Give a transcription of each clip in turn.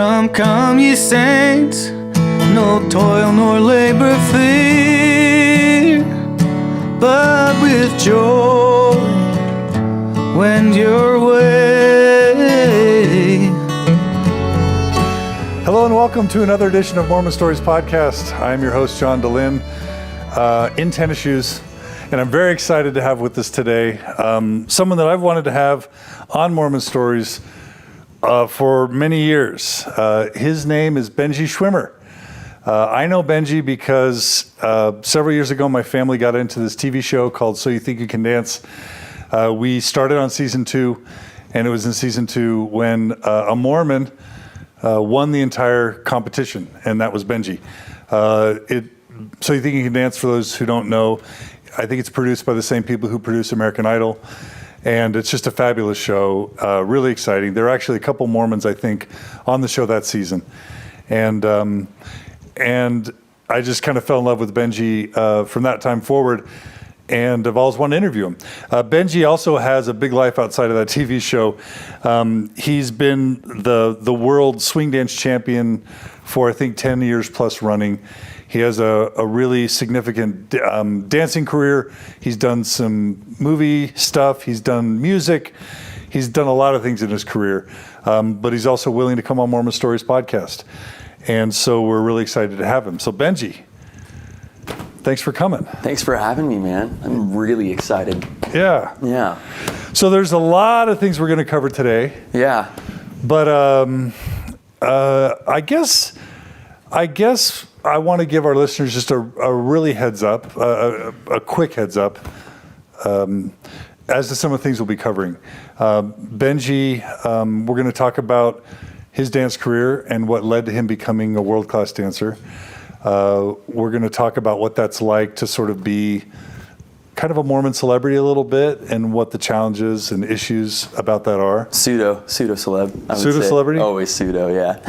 Come, come, ye saints, no toil nor labor fear, but with joy wend your way. Hello and welcome to another edition of Mormon Stories Podcast. I'm your host, John DeLynn, in tennis shoes, and I'm very excited to have with us today someone that I've wanted to have on Mormon Stories for many years. His name is Benji Schwimmer. I know Benji because several years ago my family got into this TV show called So You Think You Can Dance. We started on season 2, and it was in season 2 when a Mormon won the entire competition, and that was Benji. So You Think You Can Dance, for those who don't know, I think it's produced by the same people who produce American Idol, and it's just a fabulous show, really exciting. There are actually a couple Mormons, I think, on the show that season, and I just kind of fell in love with Benji from that time forward, and I've always wanted to interview him. Benji also has a big life outside of that TV show. He's been the world swing dance champion for, I think, 10 years plus running. He has a really significant dancing career. He's done some movie stuff. He's done music. He's done a lot of things in his career. But he's also willing to come on Mormon Stories Podcast. And so we're really excited to have him. So Benji, thanks for coming. Thanks for having me, man. I'm really excited. Yeah. Yeah. So there's a lot of things we're going to cover today. Yeah. But I guess I want to give our listeners just a really heads up, a quick heads up, as to some of the things we'll be covering. Benji, we're going to talk about his dance career and what led to him becoming a world-class dancer. We're going to talk about what that's like to sort of be kind of a Mormon celebrity a little bit, and what the challenges and issues about that are. Pseudo celeb. Pseudo-celebrity? Always pseudo, yeah.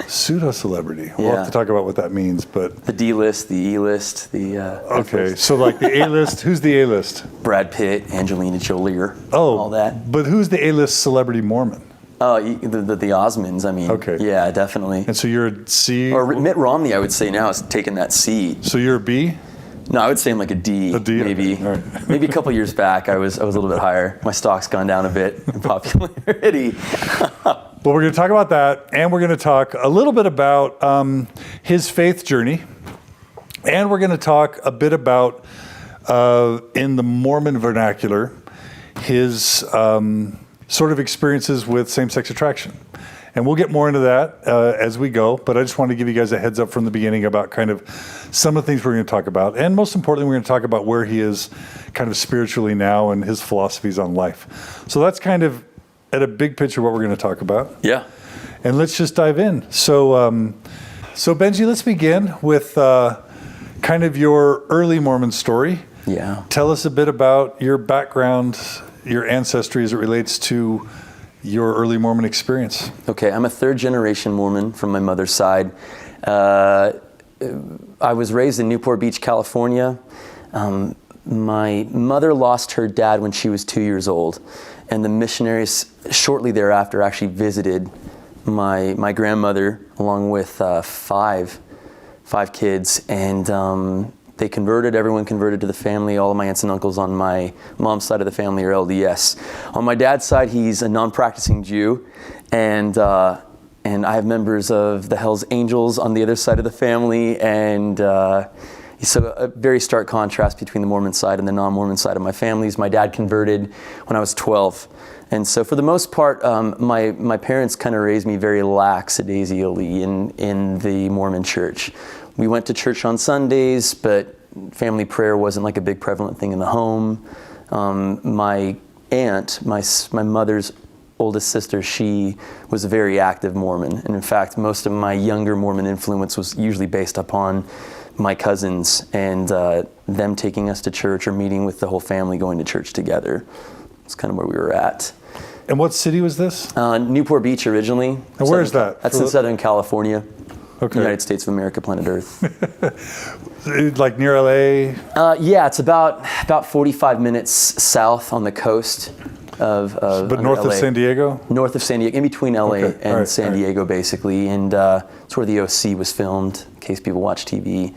Pseudo-celebrity. We'll have to talk about what that means, but... The D-list, the E-list, the... okay, so like the A-list, who's the A-list? Brad Pitt, Angelina Jolie, oh, all that. But who's the A-list celebrity Mormon? Oh, the Osmonds, I mean. Okay. Yeah, definitely. And so you're a C? Or Mitt Romney, I would say now, is taking that C. So you're a B? No, I would say I'm like a D. A D? Maybe. Okay. All right. Maybe a couple years back, I was a little bit higher. My stock's gone down a bit in popularity. But we're going to talk about that, and we're going to talk a little bit about his faith journey, and we're going to talk a bit about, in the Mormon vernacular, his sort of experiences with same-sex attraction. And we'll get more into that as we go, but I just wanted to give you guys a heads up from the beginning about kind of some of the things we're going to talk about. And most importantly, we're going to talk about where he is kind of spiritually now and his philosophies on life. So that's kind of at a big picture what we're going to talk about. Yeah. And let's just dive in. So Benji, let's begin with kind of your early Mormon story. Yeah. Tell us a bit about your background, your ancestry as it relates to your early Mormon experience. Okay, I'm a third generation Mormon from my mother's side. I was raised in Newport Beach, California. My mother lost her dad when she was 2 years old, and the missionaries shortly thereafter actually visited my grandmother along with five kids, and everyone converted to the family. All of my aunts and uncles on my mom's side of the family are LDS. On my dad's side, he's a non-practicing Jew, and I have members of the Hells Angels on the other side of the family, and so a very stark contrast between the Mormon side and the non-Mormon side of my families. My dad converted when I was 12, and so for the most part, my parents kind of raised me very lackadaisically in the Mormon church. We went to church on Sundays, but family prayer wasn't like a big prevalent thing in the home. My aunt, my mother's oldest sister, she was a very active Mormon. And in fact, most of my younger Mormon influence was usually based upon my cousins and them taking us to church or meeting with the whole family going to church together. It's kind of where we were at. And what city was this? Newport Beach originally. And where is that? That's in Southern California. Okay. United States of America, planet Earth. Like near LA? Yeah, it's about 45 minutes south on the coast. But north LA. of San Diego? North of San Diego, in between LA and San Diego, basically. And it's where the OC was filmed, in case people watch TV.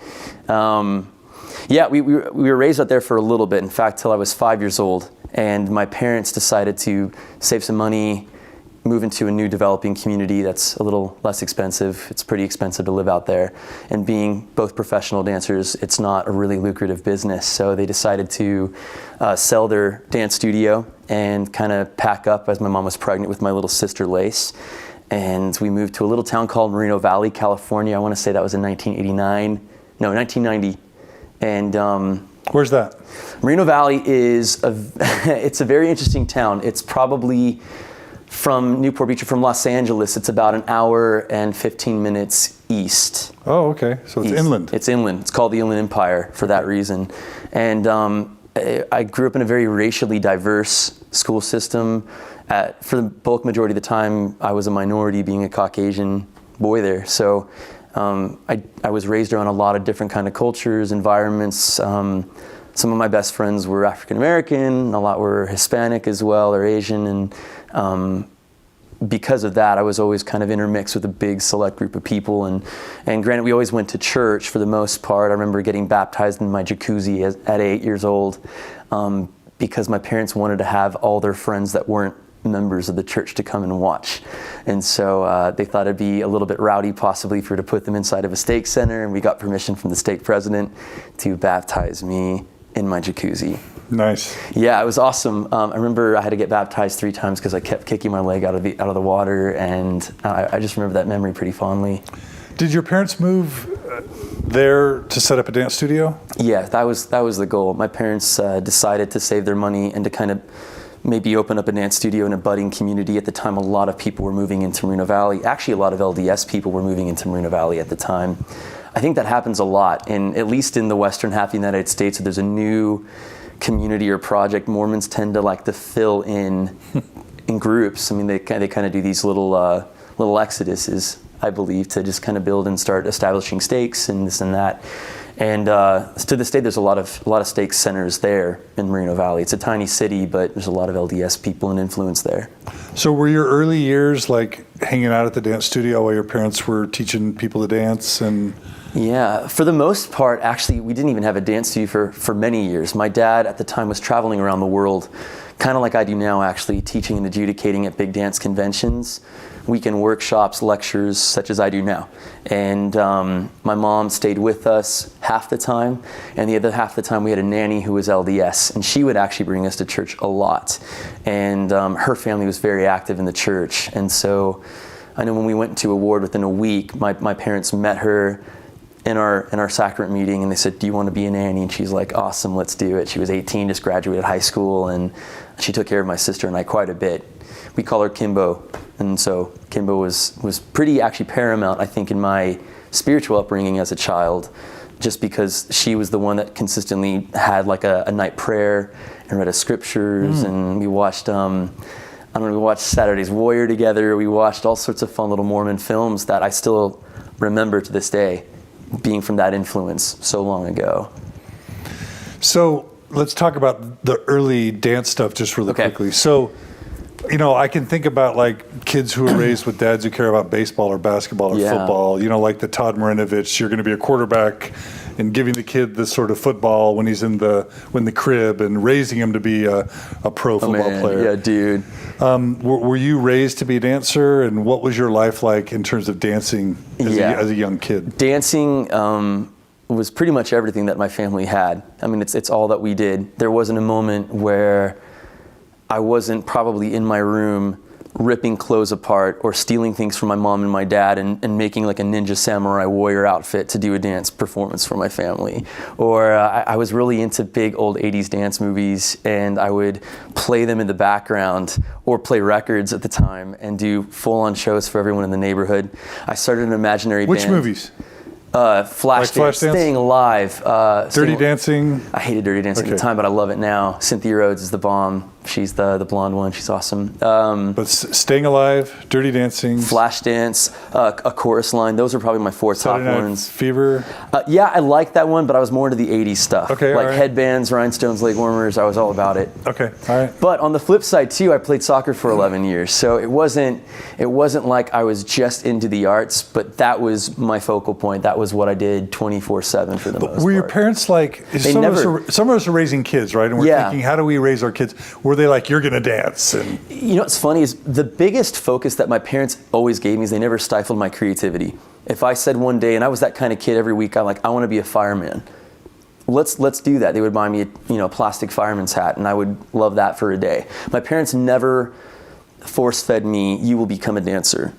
Yeah, we were raised out there for a little bit. In fact, till I was 5 years old. And my parents decided to save some money, move into a new developing community that's a little less expensive. It's pretty expensive to live out there. And being both professional dancers, it's not a really lucrative business. So they decided to sell their dance studio and kind of pack up as my mom was pregnant with my little sister Lace. And we moved to a little town called Moreno Valley, California. I want to say that was in 1990. And where's that? Moreno Valley is it's a very interesting town. It's probably from Newport Beach or from Los Angeles. It's about an hour and 15 minutes east. Oh, okay. So it's inland. It's inland. It's called the Inland Empire for that reason. And I grew up in a very racially diverse school system. For the bulk majority of the time, I was a minority, being a Caucasian boy there. So I was raised around a lot of different kind of cultures, environments. Some of my best friends were African American, a lot were Hispanic as well, or Asian, and because of that, I was always kind of intermixed with a big select group of people. And granted, we always went to church for the most part. I remember getting baptized in my jacuzzi at 8 years old because my parents wanted to have all their friends that weren't members of the church to come and watch. And so they thought it'd be a little bit rowdy possibly to put them inside of a stake center, and we got permission from the stake president to baptize me in my jacuzzi. Nice. Yeah, it was awesome. I remember I had to get baptized 3 times because I kept kicking my leg out of the water, and I just remember that memory pretty fondly. Did your parents move there to set up a dance studio? Yeah, that was the goal. My parents decided to save their money and to kind of maybe open up a dance studio in a budding community. At the time, a lot of people were moving into Moreno Valley. Actually, a lot of LDS people were moving into Moreno Valley at the time. I think that happens a lot, at least in the western half of the United States. So there's a new community or project. Mormons tend to like to fill in groups. I mean, they kind of do these little exoduses, I believe, to just kind of build and start establishing stakes and this and that. And to this day, there's a lot of stake centers there in Moreno Valley. It's a tiny city, but there's a lot of LDS people and influence there. So were your early years like hanging out at the dance studio while your parents were teaching people to dance? And yeah, for the most part, actually, we didn't even have a dance studio for many years. My dad at the time was traveling around the world, kind of like I do now, actually, teaching and adjudicating at big dance conventions, weekend workshops, lectures, such as I do now. And my mom stayed with us half the time, and the other half of the time we had a nanny who was LDS, and she would actually bring us to church a lot. And her family was very active in the church. And so I know when we went to a ward within a week, my parents met her in our sacrament meeting, and they said, "Do you want to be a nanny?" And she's like, "Awesome, let's do it." She was 18, just graduated high school, and she took care of my sister and I quite a bit. We call her Kimbo, and so Kimbo was pretty actually paramount, I think, in my spiritual upbringing as a child, just because she was the one that consistently had like a night prayer and read us scriptures, and we watched we watched Saturday's Warrior together. We watched all sorts of fun little Mormon films that I still remember to this day, being from that influence so long ago. So let's talk about the early dance stuff just really quickly. So, you know, I can think about like kids who are raised with dads who care about baseball or basketball or football, you know, like the Todd Marinovich, you're going to be a quarterback, and giving the kid this sort of football when he's in the crib and raising him to be a pro football player. Yeah, dude. Were you raised to be a dancer, and what was your life like in terms of dancing as a young kid? Dancing was pretty much everything that my family had. I mean, it's all that we did. There wasn't a moment where I wasn't probably in my room ripping clothes apart or stealing things from my mom and my dad and making like a ninja samurai warrior outfit to do a dance performance for my family. Or I was really into big old 80s dance movies, and I would play them in the background or play records at the time and do full-on shows for everyone in the neighborhood. I started an imaginary band. Which movies? Flashdance, Staying Alive. Dirty Dancing? I hated Dirty Dancing at the time, but I love it now. Cynthia Rhodes is the bomb. She's the blonde one. She's awesome. But Staying Alive, Dirty Dancing, Flashdance, a chorus line. Those are probably my 4 top Saturday Night ones. Fever. Yeah, I liked that one, but I was more into the 80s stuff. Okay, like all right. headbands, rhinestones, leg warmers. I was all about it. Okay, all right. But on the flip side too, I played soccer for 11 years, so it wasn't like I was just into the arts, but that was my focal point. That was what I did 24/7 for the most part. Were your parents like, some of us are raising kids, right? And we're thinking, how do we raise our kids? Were they like, you're going to dance? And you know what's funny is the biggest focus that my parents always gave me is they never stifled my creativity. If I said one day, and I was that kind of kid every week, I want to be a fireman. Let's do that. They would buy me a plastic fireman's hat, and I would love that for a day. My parents never force-fed me, you will become a dancer.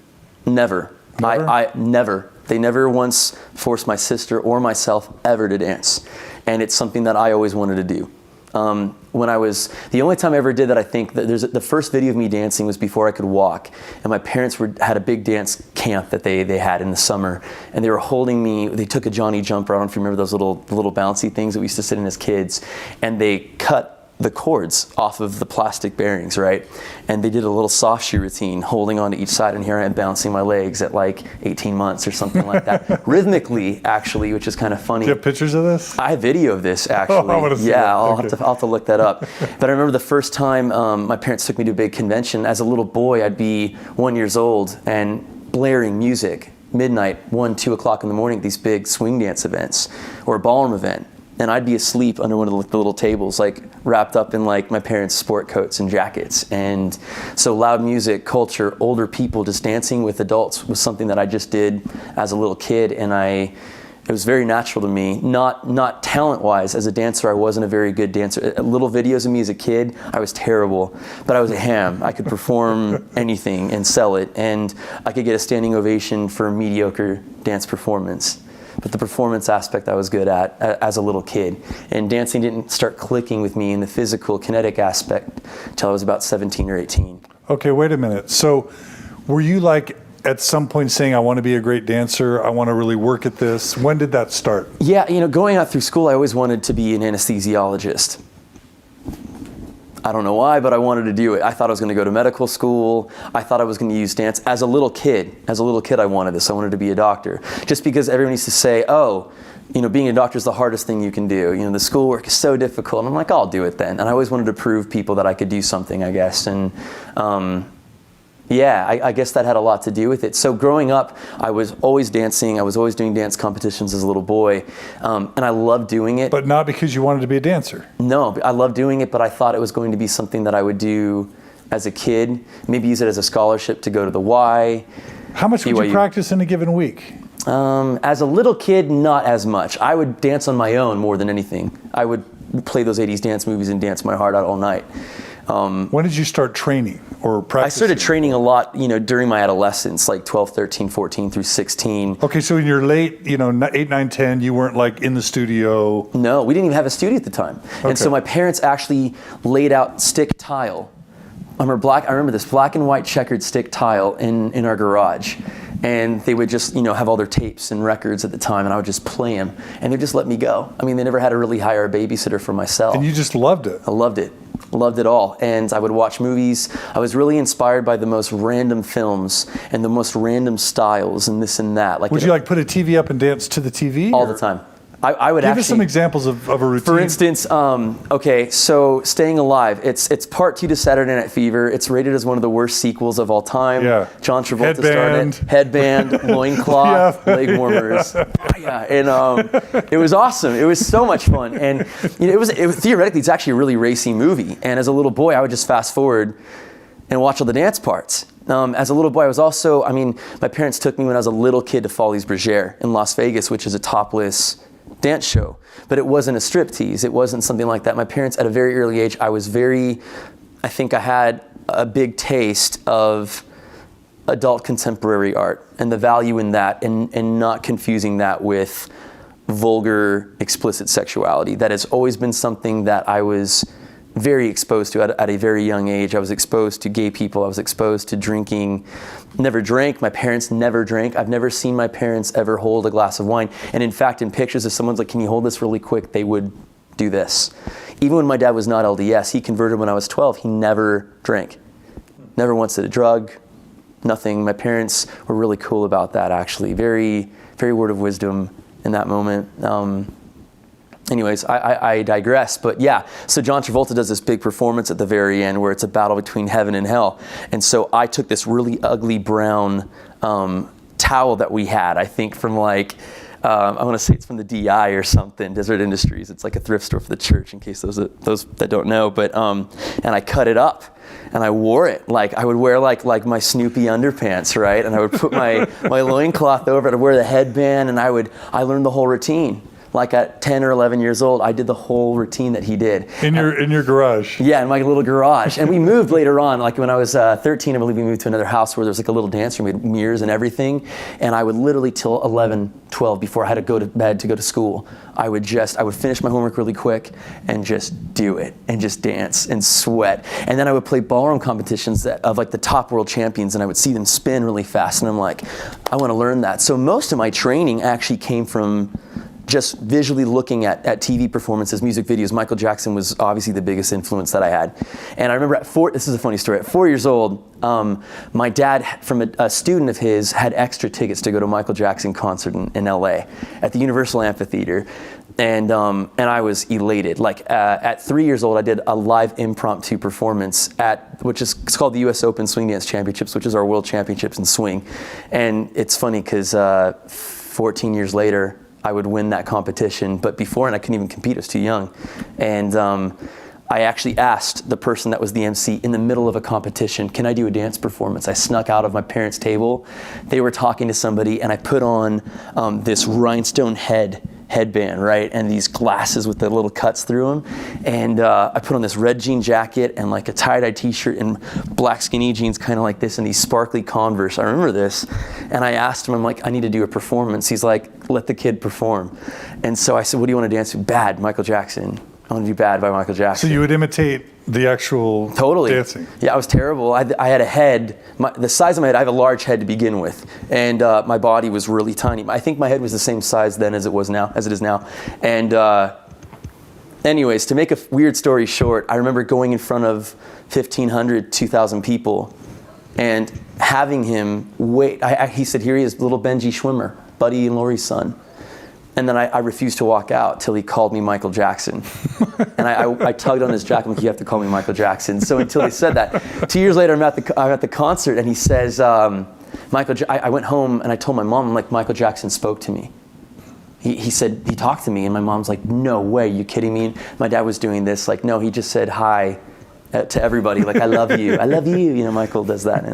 Never. I never. They never once forced my sister or myself ever to dance. And it's something that I always wanted to do. The only time I ever did that, I think, the first video of me dancing was before I could walk. And my parents had a big dance camp that they had in the summer. And they were holding me, they took a Johnny jumper, I don't know if you remember those little bouncy things that we used to sit in as kids. And they cut the cords off of the plastic bearings, right? And they did a little soft shoe routine holding on to each side, and here I am bouncing my legs at like 18 months or something like that. Rhythmically, actually, which is kind of funny. Do you have pictures of this? I have video of this, actually. Oh, I want to see that. I'll have to look that up. But I remember the first time my parents took me to a big convention. As a little boy, I'd be 1 year old and blaring music, midnight, 1, 2 o'clock in the morning, these big swing dance events or a ballroom event. And I'd be asleep under one of the little tables, like wrapped up in like my parents' sport coats and jackets. And so loud music, culture, older people, just dancing with adults was something that I just did as a little kid. And it was very natural to me. Not talent-wise. As a dancer, I wasn't a very good dancer. Little videos of me as a kid, I was terrible. But I was a ham. I could perform anything and sell it. And I could get a standing ovation for a mediocre dance performance. But the performance aspect I was good at as a little kid. And dancing didn't start clicking with me in the physical, kinetic aspect until I was about 17 or 18. Okay, wait a minute. So were you like at some point saying, I want to be a great dancer, I want to really work at this? When did that start? Yeah, going out through school, I always wanted to be an anesthesiologist. I don't know why, but I wanted to do it. I thought I was going to go to medical school. I thought I was going to use dance. As a little kid, I wanted this. I wanted to be a doctor. Just because everyone used to say, being a doctor is the hardest thing you can do. The schoolwork is so difficult. And I'm like, I'll do it then. And I always wanted to prove people that I could do something, I guess. And I guess that had a lot to do with it. So growing up, I was always dancing. I was always doing dance competitions as a little boy. And I loved doing it. But not because you wanted to be a dancer? No, I loved doing it, but I thought it was going to be something that I would do as a kid. Maybe use it as a scholarship to go to the Y. How much would you practice in a given week? As a little kid, not as much. I would dance on my own more than anything. I would play those 80s dance movies and dance my heart out all night. When did you start training or practicing? I started training a lot, during my adolescence, like 12, 13, 14 through 16. Okay, so in your late, 8, 9, 10, you weren't like in the studio? No, we didn't even have a studio at the time. Okay. And so my parents actually laid out stick tile. I remember this black and white checkered stick tile in our garage. And they would just, have all their tapes and records at the time, and I would just play them. And they'd just let me go. I mean, they never had to really hire a babysitter for myself. And you just loved it? I loved it. Loved it all. And I would watch movies. I was really inspired by the most random films and the most random styles and this and that. Would you put a TV up and dance to the TV? All the time. I would Give us some examples of a routine. For instance, so Staying Alive, it's part 2 to Saturday Night Fever. It's rated as one of the worst sequels of all time. Yeah. John Travolta starred it. Headband, loincloth, leg warmers. Yeah, and it was awesome. It was so much fun. And it was theoretically, it's actually a really racy movie. And as a little boy, I would just fast forward and watch all the dance parts. As a little boy, I was also, my parents took me when I was a little kid to Follies Bergère in Las Vegas, which is a topless dance show, but it wasn't a striptease. It wasn't something like that. My parents, at a very early age, I think I had a big taste of adult contemporary art and the value in that, and not confusing that with vulgar, explicit sexuality. That has always been something that I was very exposed to at a very young age. I was exposed to gay people. I was exposed to drinking. Never drank. My parents never drank. I've never seen my parents ever hold a glass of wine. And in fact, in pictures, if someone's like, can you hold this really quick? They would do this. Even when my dad was not LDS, he converted when I was 12. He never drank. Never once did a drug, nothing. My parents were really cool about that, actually. Very, very word of wisdom in that moment. Anyways, I digress, but yeah, so John Travolta does this big performance at the very end where it's a battle between heaven and hell. And so I took this really ugly brown towel that we had, I think from like, I want to say it's from the DI or something, Desert Industries. It's like a thrift store for the church, in case those that don't know. But and I cut it up and I wore it. Like I would wear like my Snoopy underpants, right? And I would put my loincloth over it. I'd wear the headband, and I learned the whole routine. Like at 10 or 11 years old, I did the whole routine that he did. In your garage? Yeah, in my little garage. And we moved later on. Like when I was 13, I believe we moved to another house where there was like a little dance room. We had mirrors and everything. And I would literally till 11, 12, before I had to go to bed to go to school, I would finish my homework really quick and just do it and just dance and sweat. And then I would play ballroom competitions of like the top world champions, and I would see them spin really fast. And I'm like, I want to learn that. So most of my training actually came from just visually looking at TV performances, music videos. Michael Jackson was obviously the biggest influence that I had. And I remember this is a funny story, at 4 years old, my dad, from a student of his, had extra tickets to go to a Michael Jackson concert in LA at the Universal Amphitheater. And I was elated. Like at 3 years old, I did a live impromptu performance it's called the US Open Swing Dance Championships, which is our world championships in swing. And it's funny because 14 years later, I would win that competition, but before, and I couldn't even compete, I was too young. And I actually asked the person that was the MC in the middle of a competition, can I do a dance performance? I snuck out of my parents' table. They were talking to somebody, and I put on this rhinestone headband, right? And these glasses with the little cuts through them. And I put on this red jean jacket and like a tie-dye t-shirt and black skinny jeans, kind of like this, and these sparkly Converse. I remember this. And I asked him, I'm like, I need to do a performance. He's like, let the kid perform. And so I said, what do you want to dance to? Bad, Michael Jackson. I want to do Bad by Michael Jackson. So you would imitate the actual dancing? Yeah, I was terrible. I had a head, the size of my head, I have a large head to begin with. And my body was really tiny. I think my head was the same size then as it is now. And anyways, to make a weird story short, I remember going in front of 1,500, 2,000 people and having him wait. He said, here he is, little Benji Schwimmer, Buddy and Lori's son. And then I refused to walk out till he called me Michael Jackson. And I tugged on his jacket, I'm like, you have to call me Michael Jackson. So until he said that, 2 years later, I'm at the concert, and he says, I went home and I told my mom, like, Michael Jackson spoke to me. He said, he talked to me, and my mom's like, no way, you kidding me? My dad was doing this, like, no, he just said hi to everybody, like, I love you, you know, Michael does that.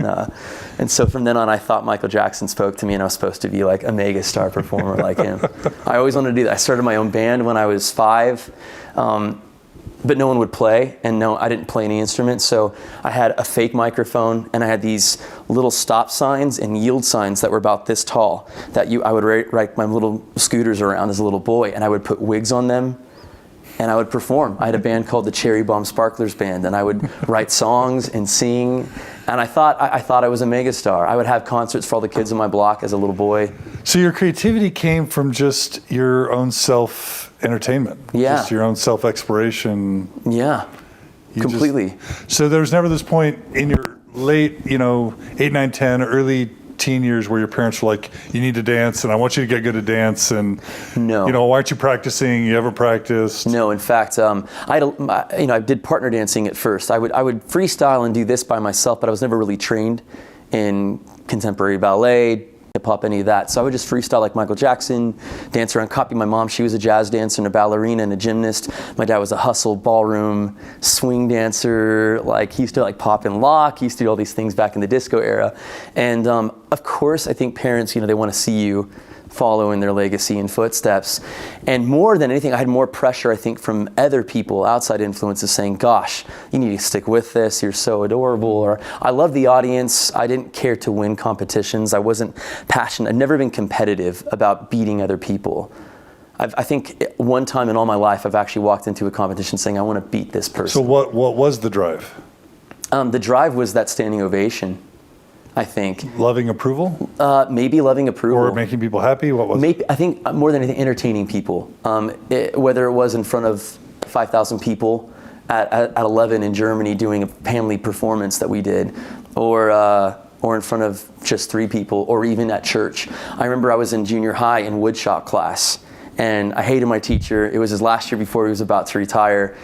And so from then on, I thought Michael Jackson spoke to me, and I was supposed to be like a mega star performer like him. I always wanted to do that. I started my own band when I was 5, but no one would play, and no, I didn't play any instruments, so I had a fake microphone, and I had these little stop signs and yield signs that were about this tall, that I would write my little scooters around as a little boy, and I would put wigs on them, and I would perform. I had a band called the Cherry Bomb Sparklers Band, and I would write songs and sing, and I thought I was a megastar. I would have concerts for all the kids in my block as a little boy. So your creativity came from just your own self-entertainment? Yeah. Just your own self-exploration? Yeah, completely. So there was never this point in your late, 8, 9, 10, early teen years where your parents were like, you need to dance and I want you to get good at dance, and no, why aren't you practicing? You ever practiced? No, in fact, I did partner dancing at first. I would freestyle and do this by myself, but I was never really trained in contemporary ballet, hip hop, any of that. So I would just freestyle like Michael Jackson, dance around, copy my mom. She was a jazz dancer and a ballerina and a gymnast. My dad was a hustle, ballroom, swing dancer. Like, he used to like pop and lock. He used to do all these things back in the disco era. And of course, I think parents, they want to see you follow in their legacy and footsteps. And more than anything, I had more pressure, I think, from other people, outside influences, saying, gosh, you need to stick with this, you're so adorable. Or, I love the audience. I didn't care to win competitions. I wasn't passionate. I'd never been competitive about beating other people. I think one time in all my life, I've actually walked into a competition saying, I want to beat this person. So what was the drive? The drive was that standing ovation, I think. Loving approval? Maybe loving approval. Or making people happy? What was it? I think more than anything, entertaining people. Whether it was in front of 5,000 people at 11 in Germany doing a family performance that we did, or in front of just 3 people, or even at church. I remember I was in junior high in woodshop class, and I hated my teacher. It was his last year before he was about to retire.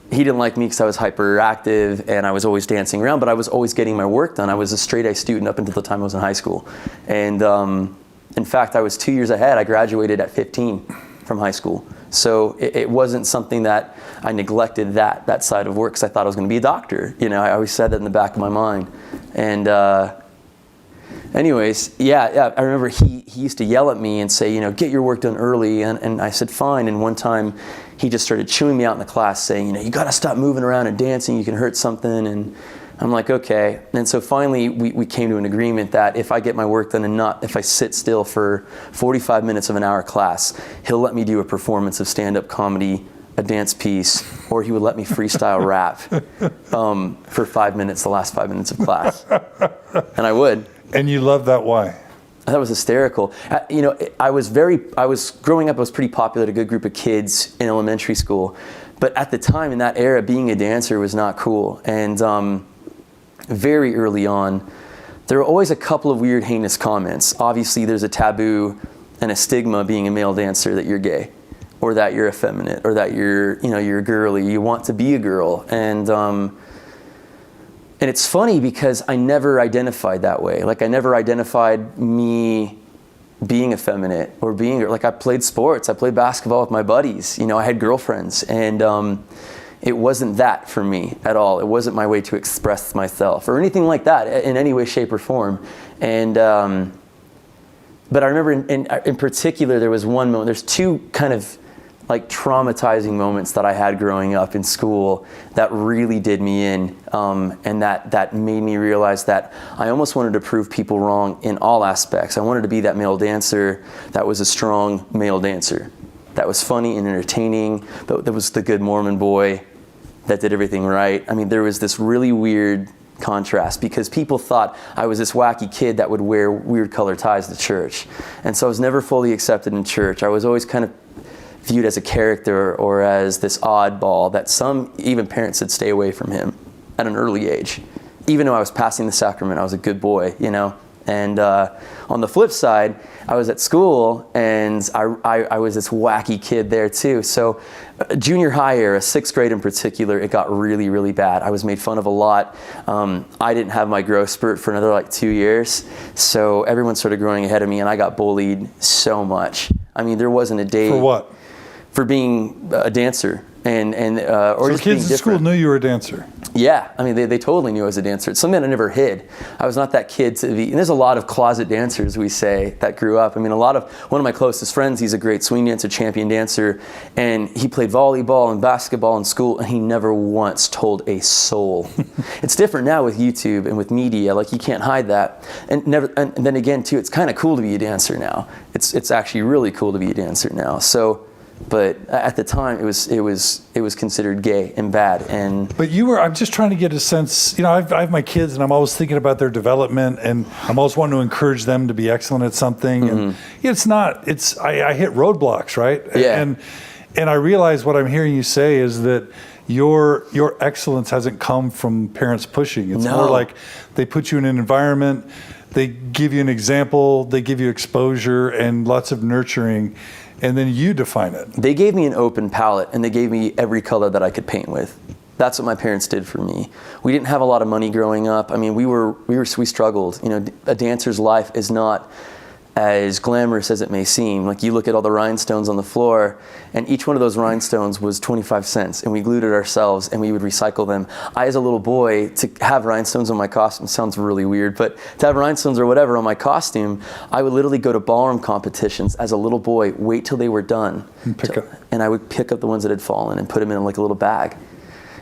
He didn't like me because I was hyperactive and I was always dancing around, but I was always getting my work done. I was a straight A student up until the time I was in high school. And in fact, I was 2 years ahead. I graduated at 15 from high school. So it wasn't something that I neglected that side of work because I thought I was going to be a doctor. You know, I always said that in the back of my mind. And anyways, yeah, I remember he used to yell at me and say, you know, get your work done early. And I said, fine. And one time he just started chewing me out in the class saying, you know, you got to stop moving around and dancing. You can hurt something. And I'm like, okay. And so finally we came to an agreement that if I get my work done and not if I sit still for 45 minutes of an hour class, he'll let me do a performance of stand-up comedy, a dance piece, or he would let me freestyle rap for 5 minutes, the last 5 minutes of class. And I would. And you love that, why? That was hysterical. You know, I was growing up, I was pretty popular to a good group of kids in elementary school. But at the time, in that era, being a dancer was not cool. And very early on, there were always a couple of weird, heinous comments. Obviously, there's a taboo and a stigma being a male dancer that you're gay, or that you're effeminate, or that you're girly. You want to be a girl. And it's funny because I never identified that way. Like I never identified me being effeminate or being, like I played sports. I played basketball with my buddies. You know, I had girlfriends, and it wasn't that for me at all. It wasn't my way to express myself or anything like that in any way, shape, or form. And but I remember in particular, there was one moment, there's two kind of like traumatizing moments that I had growing up in school that really did me in, and that made me realize that I almost wanted to prove people wrong in all aspects. I wanted to be that male dancer that was a strong male dancer, that was funny and entertaining, that was the good Mormon boy that did everything right. I mean, there was this really weird contrast because people thought I was this wacky kid that would wear weird color ties to church. And so I was never fully accepted in church. I was always kind of viewed as a character or as this oddball that some even parents said stay away from him at an early age. Even though I was passing the sacrament, I was a good boy, you know. And on the flip side, I was at school and I was this wacky kid there too. So junior high era, 6th grade in particular, it got really, really bad. I was made fun of a lot. I didn't have my growth spurt for another like 2 years. So everyone started growing ahead of me and I got bullied so much. I mean, there wasn't a day. For what? For being a dancer. And or so just kids being in school different. knew you were a dancer? Yeah, I mean, they totally knew I was a dancer. It's something I never hid. I was not that kid to be, and there's a lot of closet dancers, we say, that grew up. I mean, one of my closest friends, he's a great swing dancer, champion dancer, and he played volleyball and basketball in school, and he never once told a soul. It's different now with YouTube and with media, like you can't hide that. And then again, too, it's kind of cool to be a dancer now. It's actually really cool to be a dancer now. So, but at the time, it was considered gay and bad. And but I'm just trying to get a sense. You know, I have my kids, and I'm always thinking about their development, and I'm always wanting to encourage them to be excellent at something. And I hit roadblocks, right? Yeah. And I realize what I'm hearing you say is that your excellence hasn't come from parents pushing. It's more like they put you in an environment, they give you an example, they give you exposure and lots of nurturing. And then you define it. They gave me an open palette, and they gave me every color that I could paint with. That's what my parents did for me. We didn't have a lot of money growing up. I mean, we struggled. You know, a dancer's life is not as glamorous as it may seem. Like you look at all the rhinestones on the floor, and each one of those rhinestones was 25 cents, and we glued it ourselves, and we would recycle them. I, as a little boy, to have rhinestones on my costume sounds really weird, but to have rhinestones or whatever on my costume, I would literally go to ballroom competitions as a little boy, wait till they were done, and I would pick up the ones that had fallen and put them in like a little bag.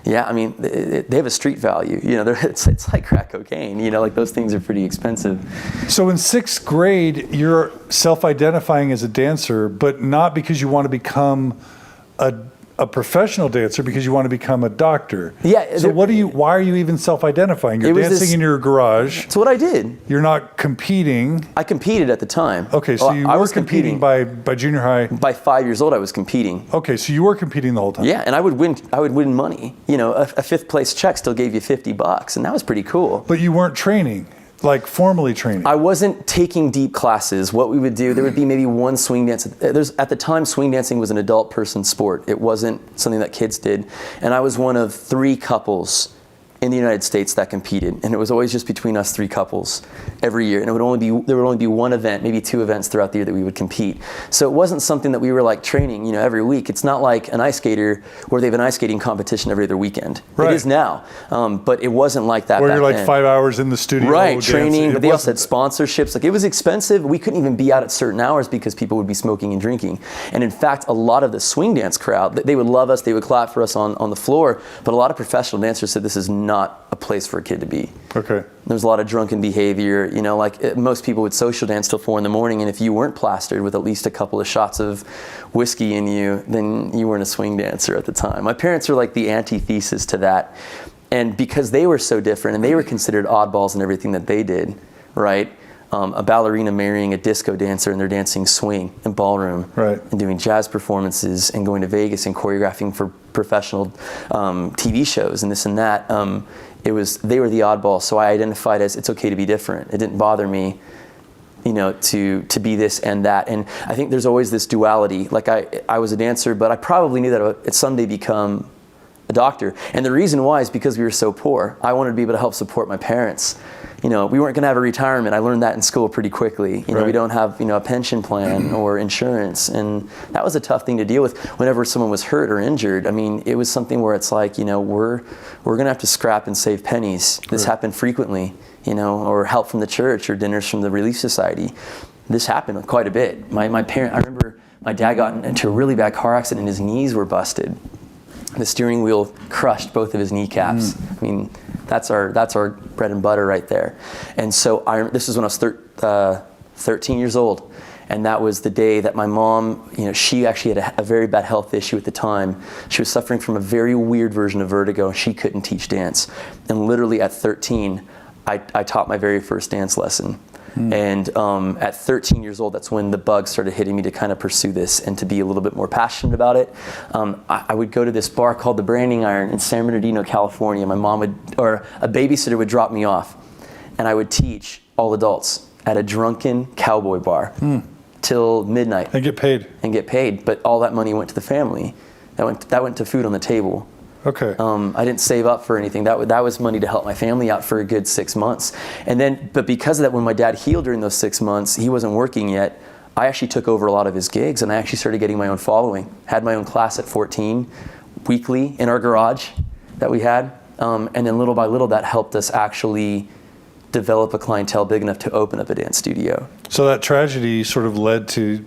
Yeah, I mean, they have a street value. You know, it's like crack cocaine. You know, like those things are pretty expensive. So in 6th grade, you're self-identifying as a dancer, but not because you want to become a a professional dancer because you want to become a doctor. Yeah. So why are you even self-identifying? You're dancing in your garage. That's what I did. You're not competing. I competed at the time. Okay, so you were competing by junior high. By 5 years old, I was competing. Okay, so you were competing the whole time. Yeah, and I would win money. You know, a fifth place check still gave you $50, and that was pretty cool. But you weren't training. Like formally training? I wasn't taking deep classes. What we would do, there would be maybe one swing dance. At the time, swing dancing was an adult person sport. It wasn't something that kids did. And I was one of 3 couples in the United States that competed, and it was always just between us 3 couples every year, and there would only be one event, maybe 2 events throughout the year that we would compete. So it wasn't something that we were like training, you know, every week. It's not like an ice skater where they have an ice skating competition every other weekend. Right. It is now, but it wasn't like that. Where back you're like then. 5 hours in the studio, right? Training, dancing. but they also had sponsorships. Like it was expensive. We couldn't even be out at certain hours because people would be smoking and drinking. And in fact, a lot of the swing dance crowd, they would love us. They would clap for us on the floor. But a lot of professional dancers said this is not a place for a kid to be. Okay. There's a lot of drunken behavior, you know, like most people would social dance till 4 a.m, and if you weren't plastered with at least a couple of shots of whiskey in you, then you weren't a swing dancer at the time. My parents are like the antithesis to that. And because they were so different and they were considered oddballs in everything that they did, right? A ballerina marrying a disco dancer and they're dancing swing and ballroom, right, and doing jazz performances and going to Vegas and choreographing for professional TV shows and this and that. They were the oddball, so I identified as it's okay to be different. It didn't bother me, you know, to be this and that. And I think there's always this duality. Like I was a dancer, but I probably knew that I would someday become a doctor. And the reason why is because we were so poor. I wanted to be able to help support my parents. You know, we weren't going to have a retirement. I learned that in school pretty quickly. You know, we don't have, you know, a pension plan or insurance. And that was a tough thing to deal with whenever someone was hurt or injured. I mean, it was something where it's like, you know, we're going to have to scrap and save pennies. This happened frequently, you know, or help from the church or dinners from the Relief Society. This happened quite a bit. My parent, I remember my dad got into a really bad car accident and his knees were busted. The steering wheel crushed both of his kneecaps. I mean, that's our bread and butter right there. And so this was when I was 13 years old, and that was the day that my mom, you know, she actually had a very bad health issue at the time. She was suffering from a very weird version of vertigo, and she couldn't teach dance. And literally at 13, I taught my very first dance lesson. And at 13 years old, that's when the bug started hitting me to kind of pursue this and to be a little bit more passionate about it. I would go to this bar called the Branding Iron in San Bernardino, California. My mom or a babysitter would drop me off, and I would teach all adults at a drunken cowboy bar till midnight. And get paid. But all that money went to the family. That went to food on the table. Okay. I didn't save up for anything. That was money to help my family out for a good 6 months. But because of that, when my dad healed during those 6 months, he wasn't working yet. I actually took over a lot of his gigs, and I actually started getting my own following. Had my own class at 14, weekly in our garage that we had. And then little by little, that helped us actually develop a clientele big enough to open up a dance studio. So that tragedy sort of led to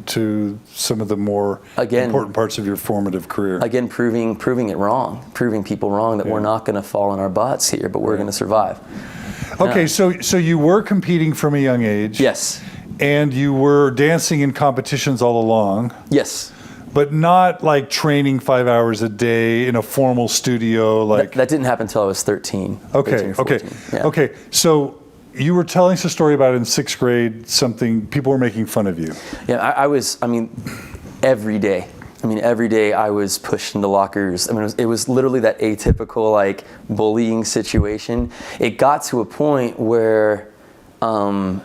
to some of the more important parts of your formative career. Again, proving it wrong, proving people wrong that we're not going to fall on our butts here, but we're going to survive. Okay, so you were competing from a young age. Yes. And you were dancing in competitions all along. Yes. But not like training 5 hours a day in a formal studio. Like that didn't happen until I was 13. Okay. 13, yeah. Okay. So you were telling us a story about in 6th grade, something people were making fun of you. Yeah, I mean, every day. Every day I was pushed into lockers. It was literally that atypical like bullying situation. It got to a point where any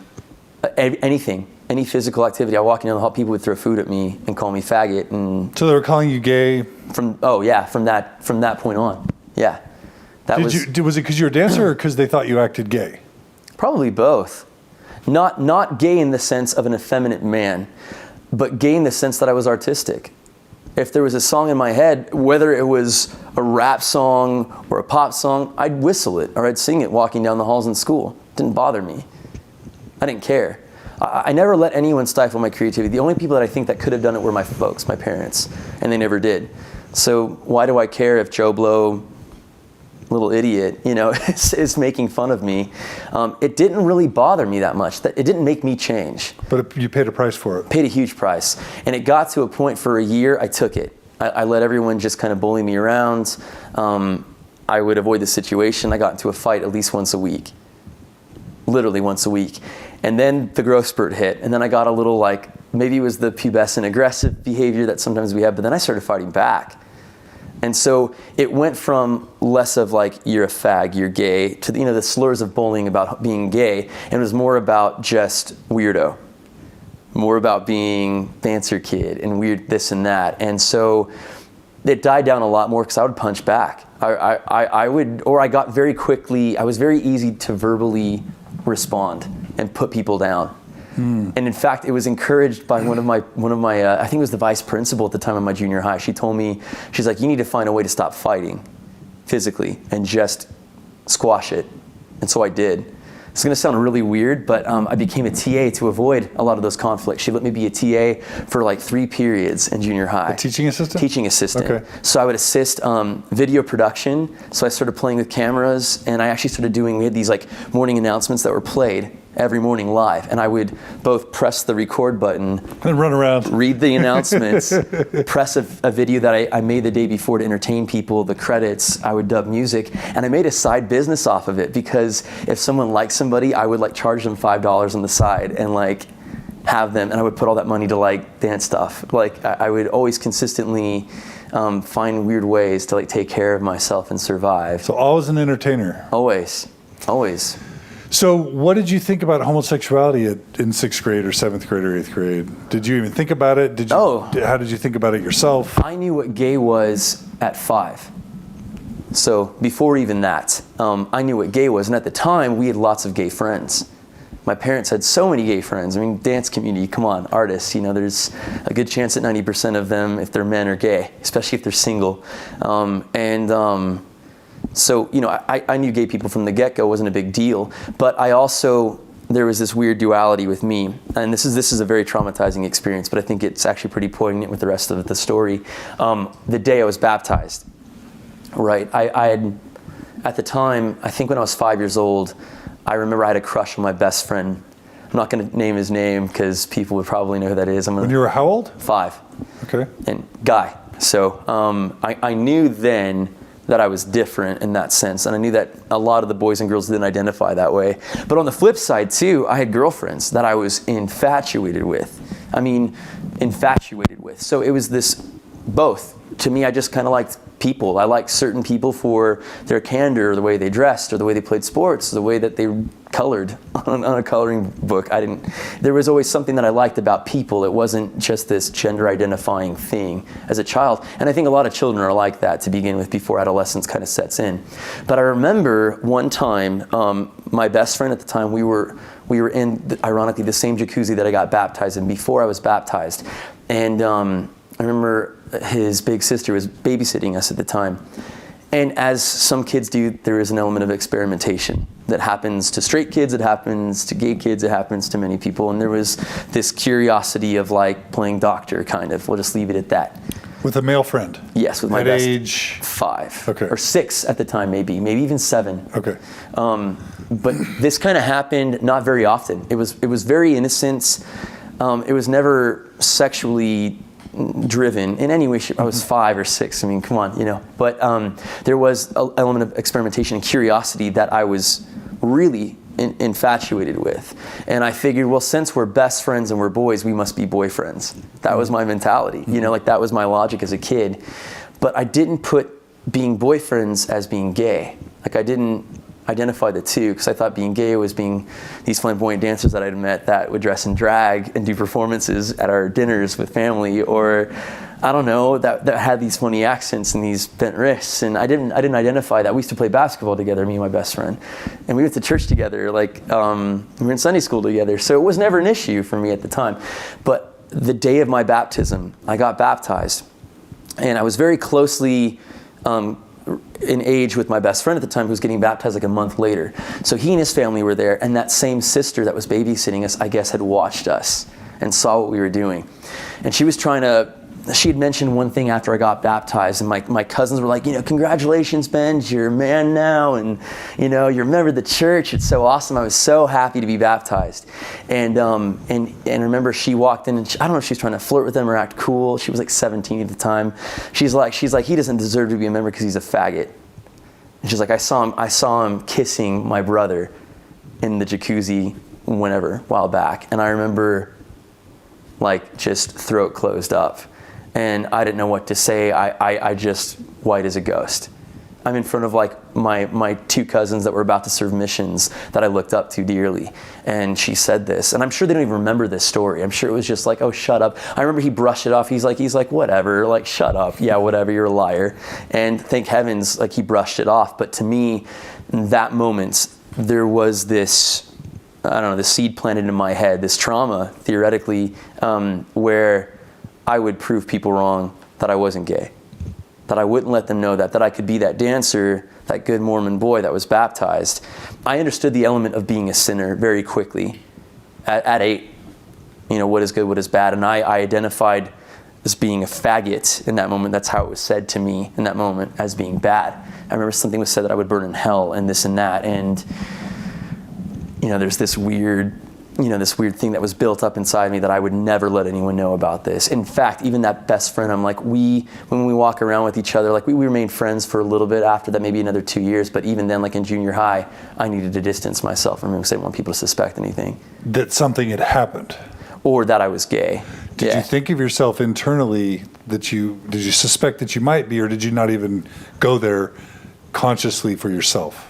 physical activity, I walk down the hall, people would throw food at me and call me faggot. And so they were calling you gay? From that point on. Yeah. Was it because you were a dancer or because they thought you acted gay? Probably both. Not gay in the sense of an effeminate man, but gay in the sense that I was artistic. If there was a song in my head, whether it was a rap song or a pop song, I'd whistle it or I'd sing it walking down the halls in school. It didn't bother me. I didn't care. I never let anyone stifle my creativity. The only people that I think that could have done it were my folks, my parents, and they never did. So why do I care if Joe Blow, little idiot, you know, is making fun of me? It didn't really bother me that much. It didn't make me change. But you paid a price for it. Paid a huge price. And it got to a point for a year, I took it. I let everyone just kind of bully me around. I would avoid the situation. I got into a fight at least once a week, literally once a week. And then the growth spurt hit, and then I got a little like, maybe it was the pubescent aggressive behavior that sometimes we have, but then I started fighting back. And so it went from less of like, you're a fag, you're gay, to the slurs of bullying about being gay, and it was more about just weirdo, more about being dancer kid and weird this and that. And so it died down a lot more because I would punch back. I got very quickly, I was very easy to verbally respond and put people down. And in fact, it was encouraged by one of my I think it was the vice principal at the time of my junior high. She told me, she's like, you need to find a way to stop fighting physically and just squash it. And so I did. It's going to sound really weird, but I became a TA to avoid a lot of those conflicts. She let me be a TA for like 3 periods in junior high. A teaching assistant? Teaching assistant. Okay. So I would assist video production. So I started playing with cameras, and I actually started we had these like morning announcements that were played every morning live, and I would both press the record button and run around, read the announcements, press a video that I made the day before to entertain people, the credits, I would dub music, and I made a side business off of it, because if someone liked somebody, I would like charge them $5 on the side and like have them, and I would put all that money to like dance stuff. Like I would always consistently find weird ways to like take care of myself and survive. So always an entertainer. Always. So what did you think about homosexuality in 6th grade or 7th grade or 8th grade? Did you even think about it? How did you think about it yourself? I knew what gay was at 5. So before even that, I knew what gay was. And at the time, we had lots of gay friends. My parents had so many gay friends. I mean, dance community, come on, artists, there's a good chance that 90% of them, if they're men, are gay, especially if they're single. So, I knew gay people from the get-go, wasn't a big deal, but there was this weird duality with me, and this is a very traumatizing experience, but I think it's actually pretty poignant with the rest of the story. The day I was baptized, right, I had, at the time, I think when I was 5 years old, I remember I had a crush on my best friend. I'm not going to name his name because people would probably know who that is. When you were how old? 5. Okay. And guy. So I knew then that I was different in that sense, and I knew that a lot of the boys and girls didn't identify that way. But on the flip side too, I had girlfriends that I was infatuated with. So it was this both. To me, I just kind of liked people. I liked certain people for their candor, the way they dressed, or the way they played sports, the way that they colored on a coloring book. There was always something that I liked about people. It wasn't just this gender identifying thing as a child. And I think a lot of children are like that to begin with before adolescence kind of sets in. But I remember one time, my best friend at the time, we were in, ironically, the same jacuzzi that I got baptized in before I was baptized. And I remember his big sister was babysitting us at the time. And as some kids do, there is an element of experimentation that happens to straight kids, it happens to gay kids, it happens to many people. And there was this curiosity of like playing doctor, kind of. We'll just leave it at that. With a male friend? Yes, with my best. At age? 5. Okay. Or 6 at the time, maybe even 7. Okay. But this kind of happened not very often. It was very innocent. It was never sexually driven in any way. I was 5 or 6. I mean, come on, But there was an element of experimentation and curiosity that I was really infatuated with. And I figured, well, since we're best friends and we're boys, we must be boyfriends. That was my mentality. That was my logic as a kid. But I didn't put being boyfriends as being gay. Like, I didn't identify the two, because I thought being gay was being these flamboyant dancers that I'd met that would dress in drag and do performances at our dinners with family, or I don't know, that had these funny accents and these bent wrists. And I didn't identify that. We used to play basketball together, me and my best friend, and we went to church together. Like we were in Sunday school together, so it was never an issue for me at the time. But the day of my baptism, I got baptized, and I was very closely in age with my best friend at the time, who was getting baptized like a month later. So he and his family were there, and that same sister that was babysitting us, I guess, had watched us and saw what we were doing. And she was trying to she had mentioned one thing after I got baptized, and my cousins were like, congratulations, Ben, you're a man now, and you're a member of the church. It's so awesome. I was so happy to be baptized. And I remember she walked in, and I don't know if she was trying to flirt with them or act cool. She was like 17 at the time. She's like, he doesn't deserve to be a member because he's a faggot. And she's like, I saw him kissing my brother in the jacuzzi a while back. And I remember just throat closed up. And I didn't know what to say. I just white as a ghost. I'm in front of my two cousins that were about to serve missions that I looked up to dearly. And she said this, and I'm sure they don't even remember this story. I'm sure it was just like, oh, shut up. I remember he brushed it off. He's like, whatever, shut up. Yeah, whatever, you're a liar. And thank heavens, he brushed it off. But to me, in that moment, there was this, this seed planted in my head, this trauma, theoretically, where I would prove people wrong that I wasn't gay, that I wouldn't let them know that I could be that dancer, that good Mormon boy that was baptized. I understood the element of being a sinner very quickly at 8, what is good, what is bad, and I identified as being a faggot in that moment. That's how it was said to me in that moment, as being bad. I remember something was said that I would burn in hell and this and that, and there's this weird thing that was built up inside me that I would never let anyone know about this. In fact, even that best friend, I'm like, when we walk around with each other, we remained friends for a little bit after that, maybe another 2 years, but even then, in junior high, I needed to distance myself from him because I didn't want people to suspect anything. That something had happened. Or that I was gay. Did you think of yourself internally did you suspect that you might be, or did you not even go there consciously for yourself?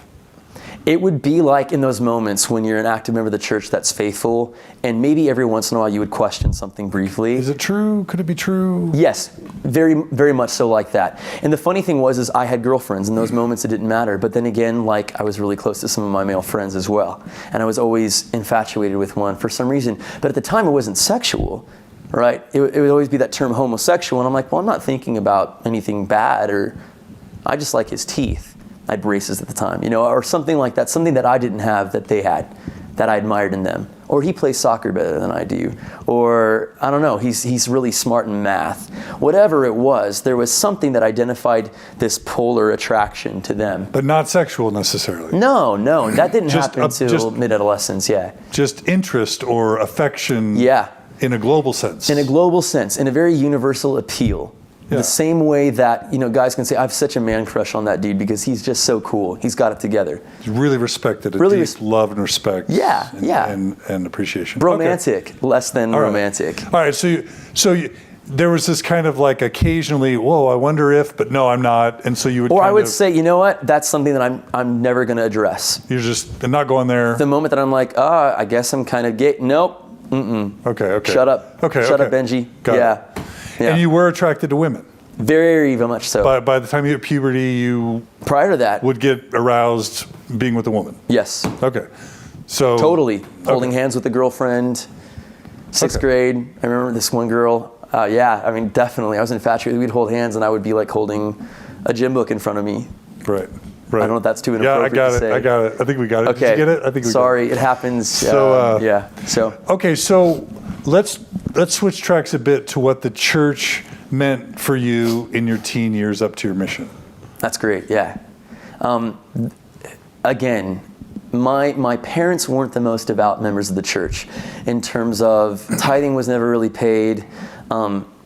It would be like in those moments when you're an active member of the church that's faithful, and maybe every once in a while you would question something briefly. Is it true? Could it be true? Yes, very, very much so like that. And the funny thing was I had girlfriends. In those moments it didn't matter. But then again, I was really close to some of my male friends as well. And I was always infatuated with one for some reason. But at the time it wasn't sexual, right? It would always be that term homosexual. And I'm like, well, I'm not thinking about anything bad, or I just like his teeth. I had braces at the time, or something like that, something that I didn't have that they had, that I admired in them. Or he plays soccer better than I do. Or, I don't know, he's really smart in math. Whatever it was, there was something that identified this polar attraction to them. But not sexual necessarily. No, that didn't happen until mid-adolescence, yeah. Just interest or affection. Yeah. In a global sense. In a global sense, in a very universal appeal. Yeah. The same way that, guys can say, I have such a man crush on that dude because he's just so cool. He's got it together. He's really respected. Really deep love and respect. Yeah, and appreciation. Romantic, okay. Less than romantic. All right, so there was this kind of occasionally, whoa, I wonder if, but no, I'm not. And so you would I would say, you know what? That's something that I'm never going to address. You're just not going there. The moment that I'm like, I guess I'm kind of gay. Nope. Okay. Shut up. Okay. Shut up, Benji. Got it. And you were attracted to women? Very, very much so. By the time you hit puberty, you... Prior to that... would get aroused being with a woman? Yes. Okay. So... Totally. Holding hands with a girlfriend. 6th grade. I remember this one girl. Definitely. I was infatuated. We'd hold hands and I would be holding a gym book in front of me. Right. I don't know if that's too inappropriate to say. I got it. I think we got it. Okay. Did you get it? I think we Sorry, got it. It happens. So, Okay, so let's switch tracks a bit to what the church meant for you in your teen years up to your mission. That's great, yeah. Again, my parents weren't the most devout members of the church in terms of tithing was never really paid.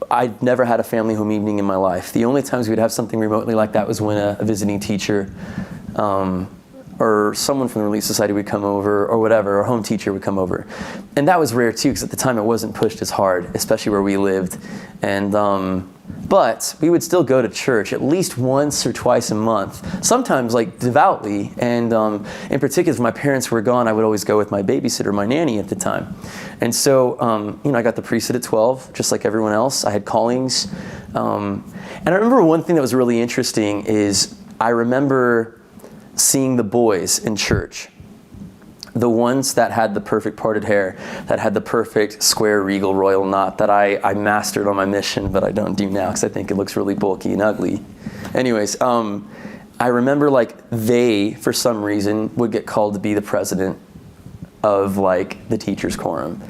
I'd never had a family home evening in my life. The only times we'd have something remotely like that was when a visiting teacher or someone from the Relief Society would come over or whatever, or a home teacher would come over. And that was rare too, because at the time it wasn't pushed as hard, especially where we lived. And but we would still go to church at least once or twice a month, sometimes devoutly. And in particular, if my parents were gone, I would always go with my babysitter, my nanny at the time. And so, I got the priesthood at 12, just like everyone else. I had callings. And I remember one thing that was really interesting is I remember seeing the boys in church. The ones that had the perfect parted hair, that had the perfect square regal royal knot that I mastered on my mission, but I don't do now because I think it looks really bulky and ugly. Anyways, I remember they, for some reason, would get called to be the president of the teacher's quorum.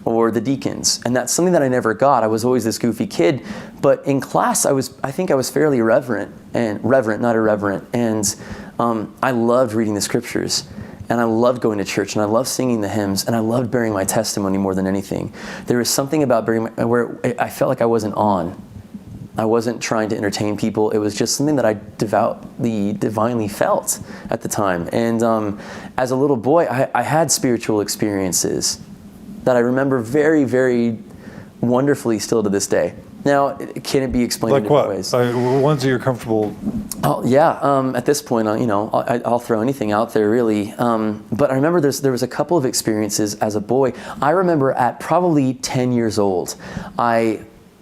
or the deacons. And that's something that I never got. I was always this goofy kid, but in class I think I was fairly reverent, not irreverent. And I loved reading the scriptures, and I loved going to church, and I loved singing the hymns, and I loved bearing my testimony more than anything. There was something about where I felt like I wasn't on. I wasn't trying to entertain people. It was just something that I divinely felt at the time. And as a little boy, I had spiritual experiences that I remember very, very wonderfully still to this day. Now, can it be explained in different ways? Ones that you're comfortable? Oh, yeah. At this point, I'll throw anything out there, really. But I remember there was a couple of experiences as a boy. I remember at probably 10 years old,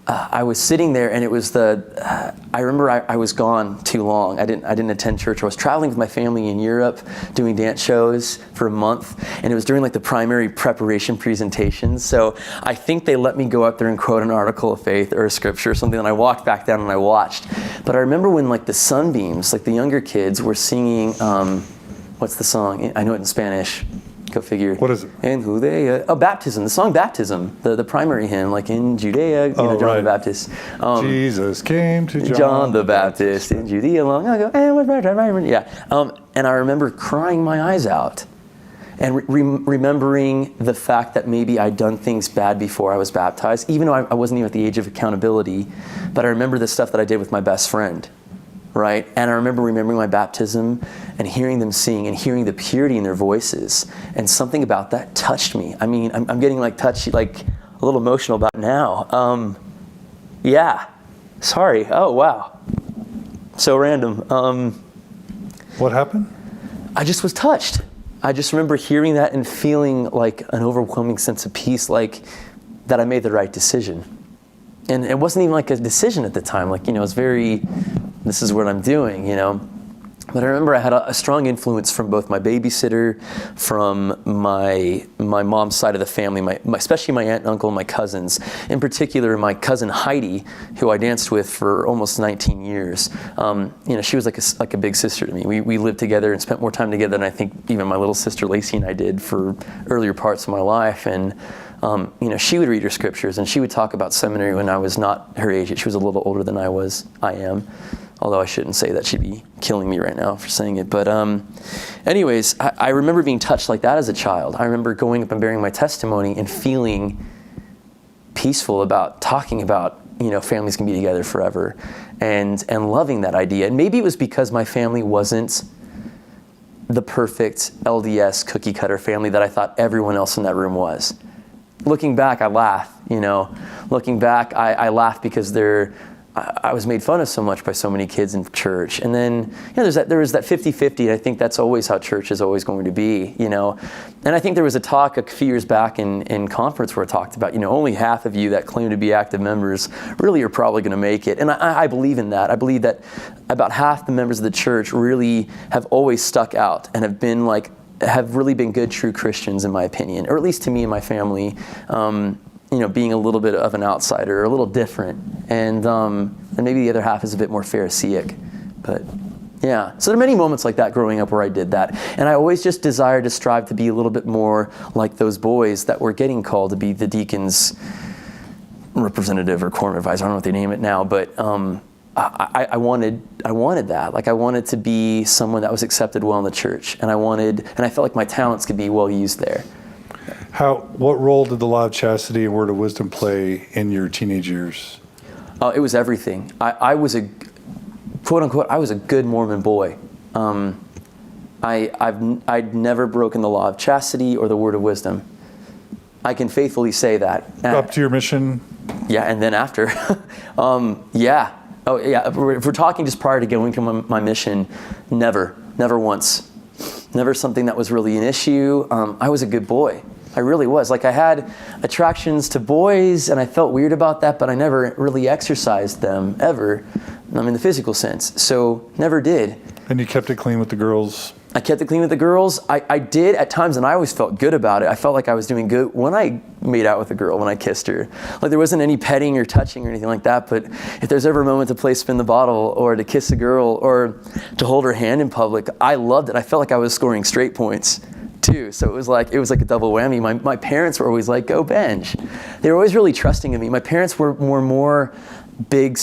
I was sitting there, and it was I remember I was gone too long. I didn't attend church. I was traveling with my family in Europe, doing dance shows for a month, and it was during like the primary preparation presentations. So I think they let me go up there and quote an article of faith or a scripture or something, and I walked back down and I watched. But I remember when like the sunbeams, like the younger kids were singing, what's the song? I know it in Spanish. Go figure. What is it? In Judea. Baptism. The song Baptism. The primary hymn, like in Judea, John the Baptist. Jesus came to John the Baptist in Judea long ago. Yeah. And I remember crying my eyes out and remembering the fact that maybe I'd done things bad before I was baptized, even though I wasn't even at the age of accountability. But I remember the stuff that I did with my best friend. Right? And I remember remembering my baptism and hearing them sing and hearing the purity in their voices. And something about that touched me. I mean, I'm getting like touchy, like a little emotional about it now. Yeah. Sorry. Oh, wow. So random. What happened? I just was touched. I just remember hearing that and feeling like an overwhelming sense of peace, like that I made the right decision. And it wasn't even like a decision at the time. Like, it was very, this is what I'm doing, But I remember I had a strong influence from both my babysitter, from my mom's side of the family, especially my aunt and uncle and my cousins. In particular, my cousin Heidi, who I danced with for almost 19 years. She was like a big sister to me. We lived together and spent more time together than I think even my little sister Lacey and I did for earlier parts of my life. And she would read her scriptures, and she would talk about seminary when I was not her age. She was a little older than I am. Although I shouldn't say that, she'd be killing me right now for saying it. But anyways, I remember being touched like that as a child. I remember going up and bearing my testimony and feeling peaceful about talking about, families can be together forever and loving that idea. And maybe it was because my family wasn't the perfect LDS cookie cutter family that I thought everyone else in that room was. Looking back, I laugh, Looking back, I laugh because I was made fun of so much by so many kids in church. And then, there was that 50-50, and I think that's always how church is always going to be, And I think there was a talk a few years back in conference where it talked about, only half of you that claim to be active members really are probably going to make it. And I believe in that. I believe that about half the members of the church really have always stuck out and have really been good, true Christians, in my opinion, or at least to me and my family. Being a little bit of an outsider, a little different, and maybe the other half is a bit more Pharisaic. But yeah, so there are many moments like that growing up where I did that, and I always just desired to strive to be a little bit more like those boys that were getting called to be the deacon's representative or quorum advisor. I don't know what they name it now, but I wanted that. Like I wanted to be someone that was accepted well in the church, and I felt like my talents could be well used there. What role did the law of chastity and word of wisdom play in your teenage years? It was everything. I was a, quote unquote, I was a good Mormon boy. I'd never broken the law of chastity or the word of wisdom. I can faithfully say that. Up to your mission? Yeah, and then after. Yeah. Oh, yeah. If we're talking just prior to going to my mission, never once. Never something that was really an issue. I was a good boy. I really was. Like I had attractions to boys and I felt weird about that, but I never really exercised them ever. In the physical sense. So never did. And you kept it clean with the girls? I kept it clean with the girls. I did at times, and I always felt good about it. I felt like I was doing good when I made out with a girl, when I kissed her. Like there wasn't any petting or touching or anything like that, but if there's ever a moment to play spin the bottle or to kiss a girl or to hold her hand in public, I loved it. I felt like I was scoring straight points too. So it was like a double whammy. My parents were always like, go Benj. They were always really trusting of me. My parents were more big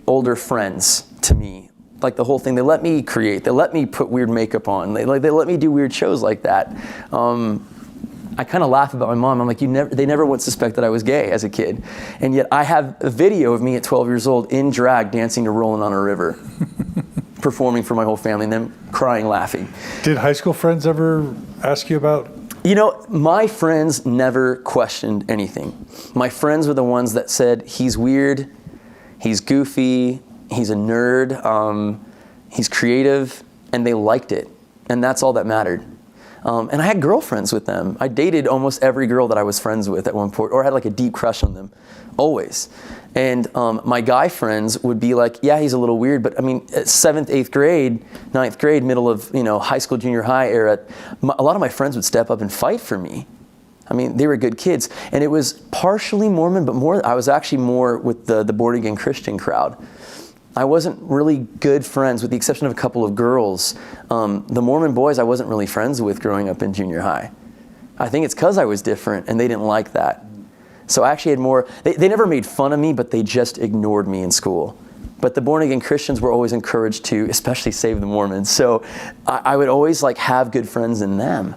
older friends to me. Like the whole thing, they let me create. They let me put weird makeup on. They let me do weird shows like that. I kind of laugh about my mom. I'm like, they never once suspected I was gay as a kid. And yet I have a video of me at 12 years old in drag dancing to Rolling on a River, performing for my whole family, and them crying, laughing. Did high school friends ever ask you about? You know, my friends never questioned anything. My friends were the ones that said, he's weird, he's goofy, he's a nerd, he's creative, and they liked it. And that's all that mattered. And I had girlfriends with them. I dated almost every girl that I was friends with at one point, or had like a deep crush on them, always. And my guy friends would be like, yeah, he's a little weird, but I mean, 7th, 8th grade, 9th grade, middle of, high school, junior high era, a lot of my friends would step up and fight for me. I mean, they were good kids. And it was partially Mormon, but I was actually more with the born again Christian crowd. I wasn't really good friends, with the exception of a couple of girls. The Mormon boys I wasn't really friends with growing up in junior high. I think it's because I was different and they didn't like that. So I actually had more, they never made fun of me, but they just ignored me in school. But the born again Christians were always encouraged to, especially save the Mormons. So I would always like have good friends in them,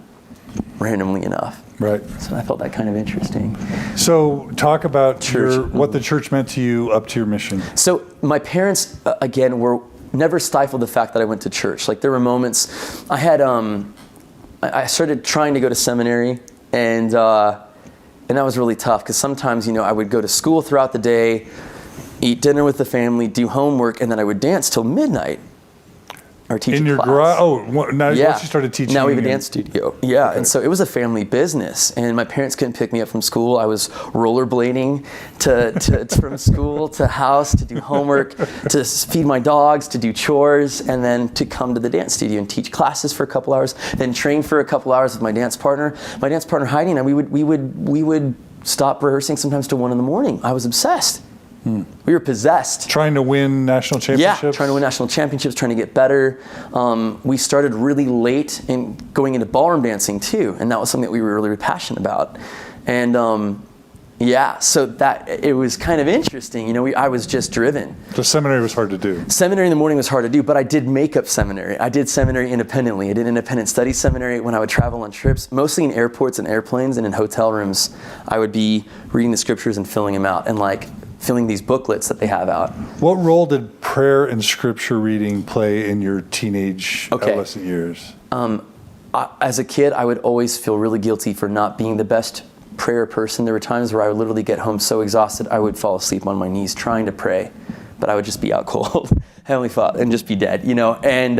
randomly enough. Right. So I felt that kind of interesting. So talk about what the church meant to you up to your mission. So my parents, again, were never stifled the fact that I went to church. Like there were moments, I started trying to go to seminary, and that was really tough because sometimes, I would go to school throughout the day, eat dinner with the family, do homework, and then I would dance till midnight. Or teach in your garage? Oh, now once you started teaching. Now we have a dance studio. Yeah, okay. And so it was a family business, and my parents couldn't pick me up from school. I was rollerblading from school to house to do homework, to feed my dogs, to do chores, and then to come to the dance studio and teach classes for a couple hours, then train for a couple hours with my dance partner. My dance partner Heidi and I, we would stop rehearsing sometimes till 1 a.m. I was obsessed. We were possessed. Trying to win national championships? Yeah, trying to win national championships, trying to get better. We started really late in going into ballroom dancing too, and that was something that we were really passionate about. And so that it was kind of interesting. I was just driven. The seminary was hard to do. Seminary in the morning was hard to do, but I did makeup seminary. I did seminary independently. I did independent study seminary when I would travel on trips, mostly in airports and airplanes and in hotel rooms. I would be reading the scriptures and filling them out, and filling these booklets that they have out. What role did prayer and scripture reading play in your teenage, adolescent years? As a kid, I would always feel really guilty for not being the best prayer person. There were times where I would literally get home so exhausted, I would fall asleep on my knees trying to pray, but I would just be out cold, Heavenly Father, and just be dead, And,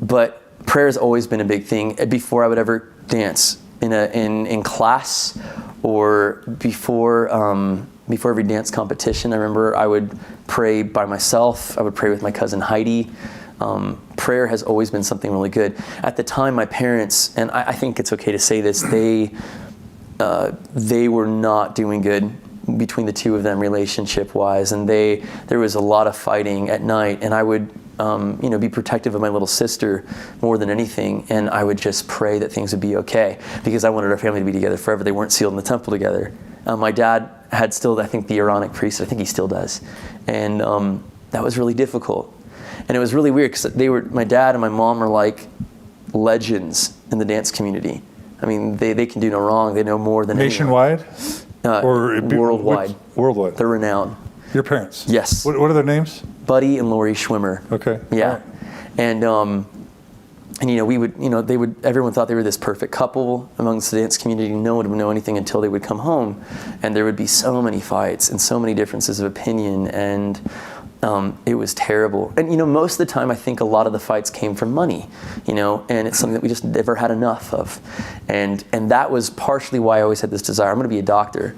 but prayer has always been a big thing. Before I would ever dance in class, or before every dance competition, I remember I would pray by myself. I would pray with my cousin Heidi. Prayer has always been something really good. At the time, my parents, and I think it's okay to say this, they were not doing good between the two of them relationship-wise, and there was a lot of fighting at night, and I would be protective of my little sister more than anything, and I would just pray that things would be okay, because I wanted our family to be together forever. They weren't sealed in the temple together. My dad had still, I think, the Aaronic priesthood. I think he still does. And that was really difficult. And it was really weird because my dad and my mom are like legends in the dance community. I mean, they can do no wrong. They know more than Nationwide? Or worldwide. Worldwide. They're renowned. Your parents? Yes. What are their names? Buddy and Lori Schwimmer. Okay. Yeah. Right. And we would, everyone thought they were this perfect couple amongst the dance community. No one would know anything until they would come home. And there would be so many fights and so many differences of opinion, and it was terrible. And, most of the time I think a lot of the fights came from money, and it's something that we just never had enough of. And that was partially why I always had this desire. I'm going to be a doctor.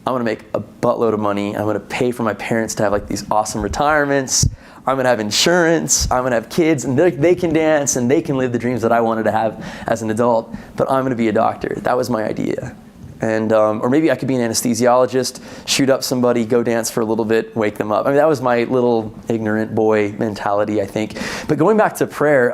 I'm going to make a buttload of money. I'm going to pay for my parents to have these awesome retirements. I'm going to have insurance, I'm going to have kids, and they can dance, and they can live the dreams that I wanted to have as an adult, but I'm going to be a doctor. That was my idea. And or maybe I could be an anesthesiologist, shoot up somebody, go dance for a little bit, wake them up. I mean, that was my little ignorant boy mentality, I think. But going back to prayer,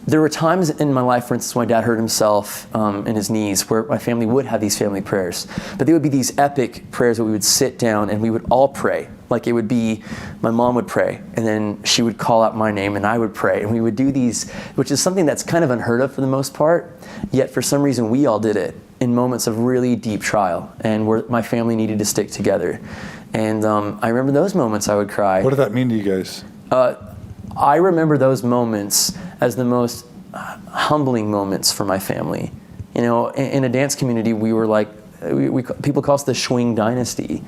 There were times in my life, for instance, when my dad hurt himself in his knees, where my family would have these family prayers. But they would be these epic prayers where we would sit down and we would all pray. Like it would be, my mom would pray, and then she would call out my name, and I would pray. And we would do these, which is something that's kind of unheard of for the most part, yet for some reason we all did it in moments of really deep trial, and where my family needed to stick together. And I remember those moments I would cry. What did that mean to you guys? I remember those moments as the most humbling moments for my family. You know, in a dance community, we were like, people call us the swing dynasty.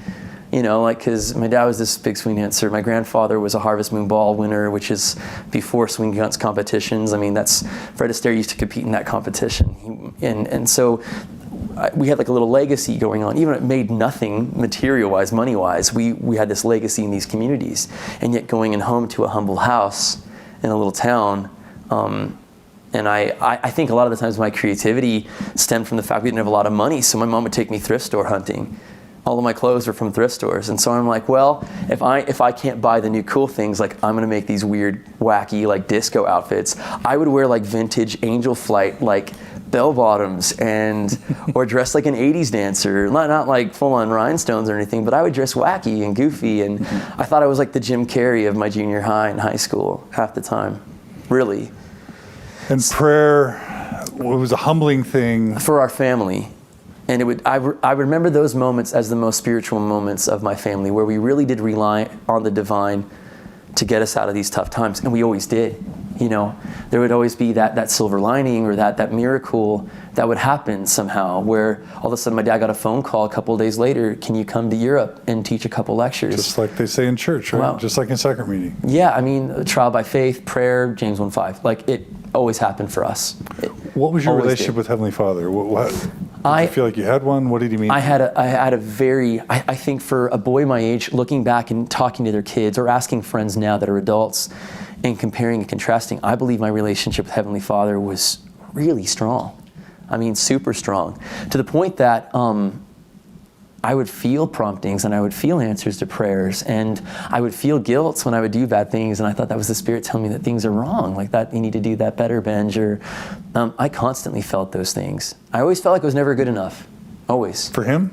You know, like, because my dad was this big swing dancer. My grandfather was a Harvest Moon Ball winner, which is before swing dance competitions. I mean, Fred Astaire used to compete in that competition. And so we had like a little legacy going on. Even if it made nothing material-wise, money-wise, we had this legacy in these communities. And yet going in home to a humble house in a little town, and I think a lot of the times my creativity stemmed from the fact we didn't have a lot of money, so my mom would take me thrift store hunting. All of my clothes were from thrift stores. And so I'm like, well, if I can't buy the new cool things, like I'm gonna make these weird, wacky, like disco outfits, I would wear like vintage Angel Flight, like bell bottoms, or dress like an 80s dancer. Not like full on rhinestones or anything, but I would dress wacky and goofy. And I thought I was like the Jim Carrey of my junior high and high school half the time, really. And prayer, it was a humbling thing. For our family. And I remember those moments as the most spiritual moments of my family, where we really did rely on the divine to get us out of these tough times. And we always did. You know, there would always be that silver lining, or that miracle that would happen somehow, where all of a sudden my dad got a phone call a couple of days later, can you come to Europe and teach a couple lectures? Just like they say in church, right? Wow. Just like in sacrament meeting. Yeah, I mean, trial by faith, prayer, James 1:5. Like, it always happened for us. What was your relationship with Heavenly Father? Did you feel like you had one? What did he mean? I had a very, I think for a boy my age, looking back and talking to their kids, or asking friends now that are adults, and comparing and contrasting, I believe my relationship with Heavenly Father was really strong. I mean, super strong. To the point that I would feel promptings, and I would feel answers to prayers, and I would feel guilt when I would do bad things, and I thought that was the Spirit telling me that things are wrong, like that you need to do that better, Benj. Or I constantly felt those things. I always felt like I was never good enough, always. For him?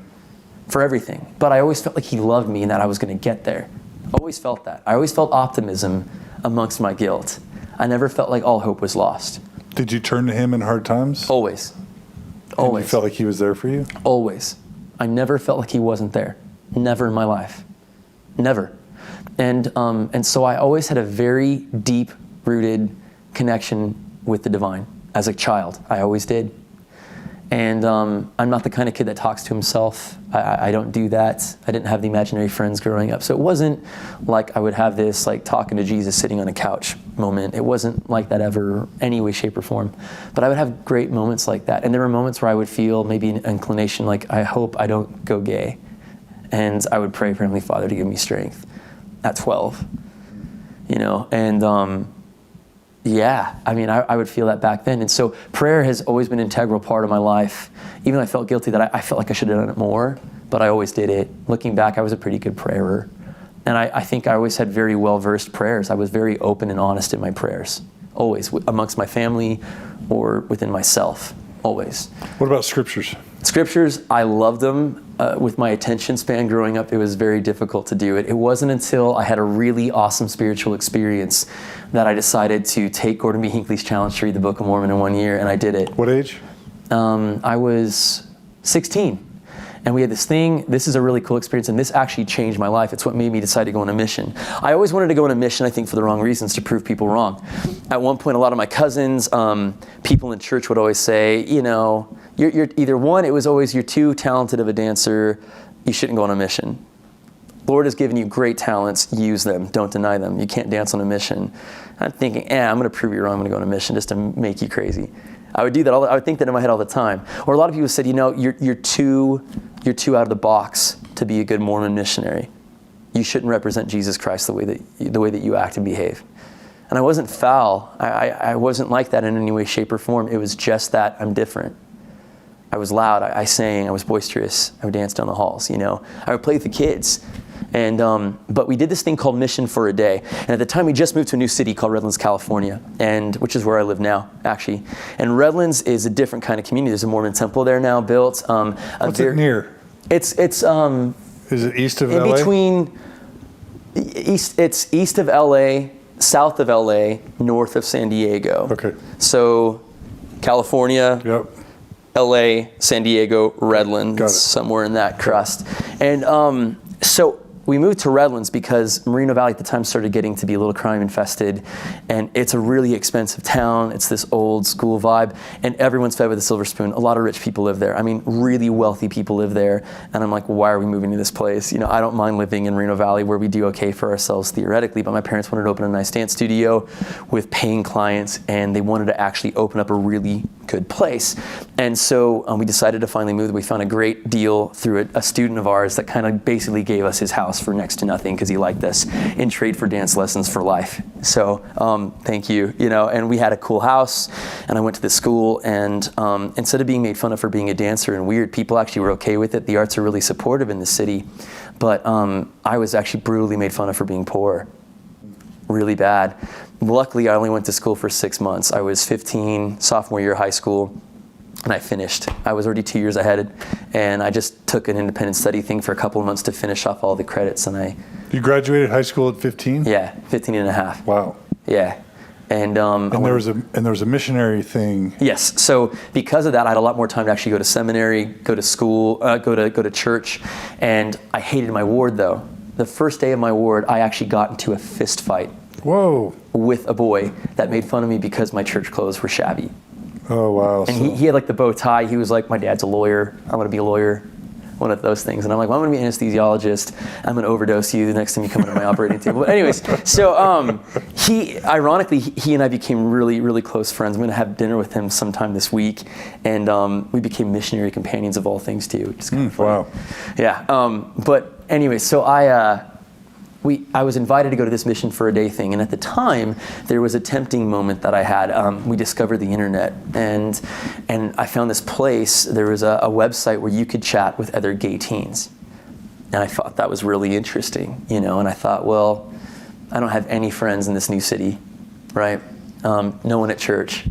For everything. But I always felt like he loved me and that I was going to get there. Always felt that. I always felt optimism amongst my guilt. I never felt like all hope was lost. Did you turn to him in hard times? Always. Always. And you felt like he was there for you? Always. I never felt like he wasn't there. Never in my life. Never. And so I always had a very deep-rooted connection with the divine. As a child, I always did. And I'm not the kind of kid that talks to himself. I don't do that. I didn't have the imaginary friends growing up. So it wasn't like I would have this like talking to Jesus sitting on a couch moment. It wasn't like that ever, any way, shape, or form. But I would have great moments like that. And there were moments where I would feel maybe an inclination like, I hope I don't go gay. And I would pray for Heavenly Father to give me strength at 12. You know, and yeah, I mean, I would feel that back then. And so prayer has always been an integral part of my life. Even though I felt guilty that I felt like I should have done it more, but I always did it. Looking back, I was a pretty good prayer. And I think I always had very well-versed prayers. I was very open and honest in my prayers, always, amongst my family or within myself, always. What about scriptures? Scriptures, I loved them. With my attention span growing up, it was very difficult to do it. It wasn't until I had a really awesome spiritual experience that I decided to take Gordon B. Hinckley's challenge to read the Book of Mormon in 1 year, and I did it. What age? I was 16. And we had this thing, this is a really cool experience, and this actually changed my life. It's what made me decide to go on a mission. I always wanted to go on a mission, I think, for the wrong reasons, to prove people wrong. At one point, a lot of my cousins, people in church would always say, you know, you're either one, it was always you're too talented of a dancer, you shouldn't go on a mission. Lord has given you great talents, use them, don't deny them. You can't dance on a mission. I'm thinking, I'm going to prove you wrong, I'm going to go on a mission just to make you crazy. I would do that. I would think that in my head all the time. Or a lot of people said, you know, you're too out of the box to be a good Mormon missionary. You shouldn't represent Jesus Christ the way that you act and behave. And I wasn't foul. I wasn't like that in any way, shape, or form. It was just that I'm different. I was loud. I sang. I was boisterous. I would dance down the halls. You know, I would play with the kids. And but we did this thing called Mission for a Day. And at the time, we just moved to a new city called Redlands, California, and which is where I live now, actually. And Redlands is a different kind of community. There's a Mormon temple there now built. What's it near? It's Is it east of LA? in between. It's east of LA, south of LA, north of San Diego. Okay. So, California. Yep. LA, San Diego, Redlands, Got it. somewhere in that crust. And so we moved to Redlands because Moreno Valley at the time started getting to be a little crime infested, and it's a really expensive town. It's this old school vibe, and everyone's fed with a silver spoon. A lot of rich people live there. I mean, really wealthy people live there. And I'm like, why are we moving to this place? You know, I don't mind living in Moreno Valley where we do okay for ourselves theoretically, but my parents wanted to open a nice dance studio with paying clients, and they wanted to actually open up a really good place. And so we decided to finally move. We found a great deal through a student of ours that kind of basically gave us his house for next to nothing because he liked us in trade for dance lessons for life. So thank you, you know, and we had a cool house, and I went to this school, and instead of being made fun of for being a dancer and weird, people actually were okay with it. The arts are really supportive in the city, but I was actually brutally made fun of for being poor. Really bad. Luckily, I only went to school for 6 months. I was 15, sophomore year of high school, and I finished. I was already 2 years ahead, and I just took an independent study thing for a couple of months to finish off all the credits, and You graduated high school at 15? Yeah, 15 and a half. Wow. Yeah. And there was a missionary thing. Yes. So because of that, I had a lot more time to actually go to seminary, go to school, go to church, and I hated my ward though. The first day of my ward, I actually got into a fist fight. Whoa. With a boy that made fun of me because my church clothes were shabby. Oh, wow. And he had like the bow tie. He was like, my dad's a lawyer. I'm going to be a lawyer. One of those things. And I'm like, well, I'm going to be an anesthesiologist. I'm going to overdose you the next time you come into my operating table. But anyways, so ironically, he and I became really, really close friends. I'm going to have dinner with him sometime this week. And we became missionary companions of all things too, which is kind of funny. Wow. Yeah. But anyway, so I was invited to go to this Mission for a Day thing, and at the time, there was a tempting moment that I had. We discovered the internet, and I found this place. There was a website where you could chat with other gay teens, and I thought that was really interesting, you know. And I thought, well, I don't have any friends in this new city, right? No one at church,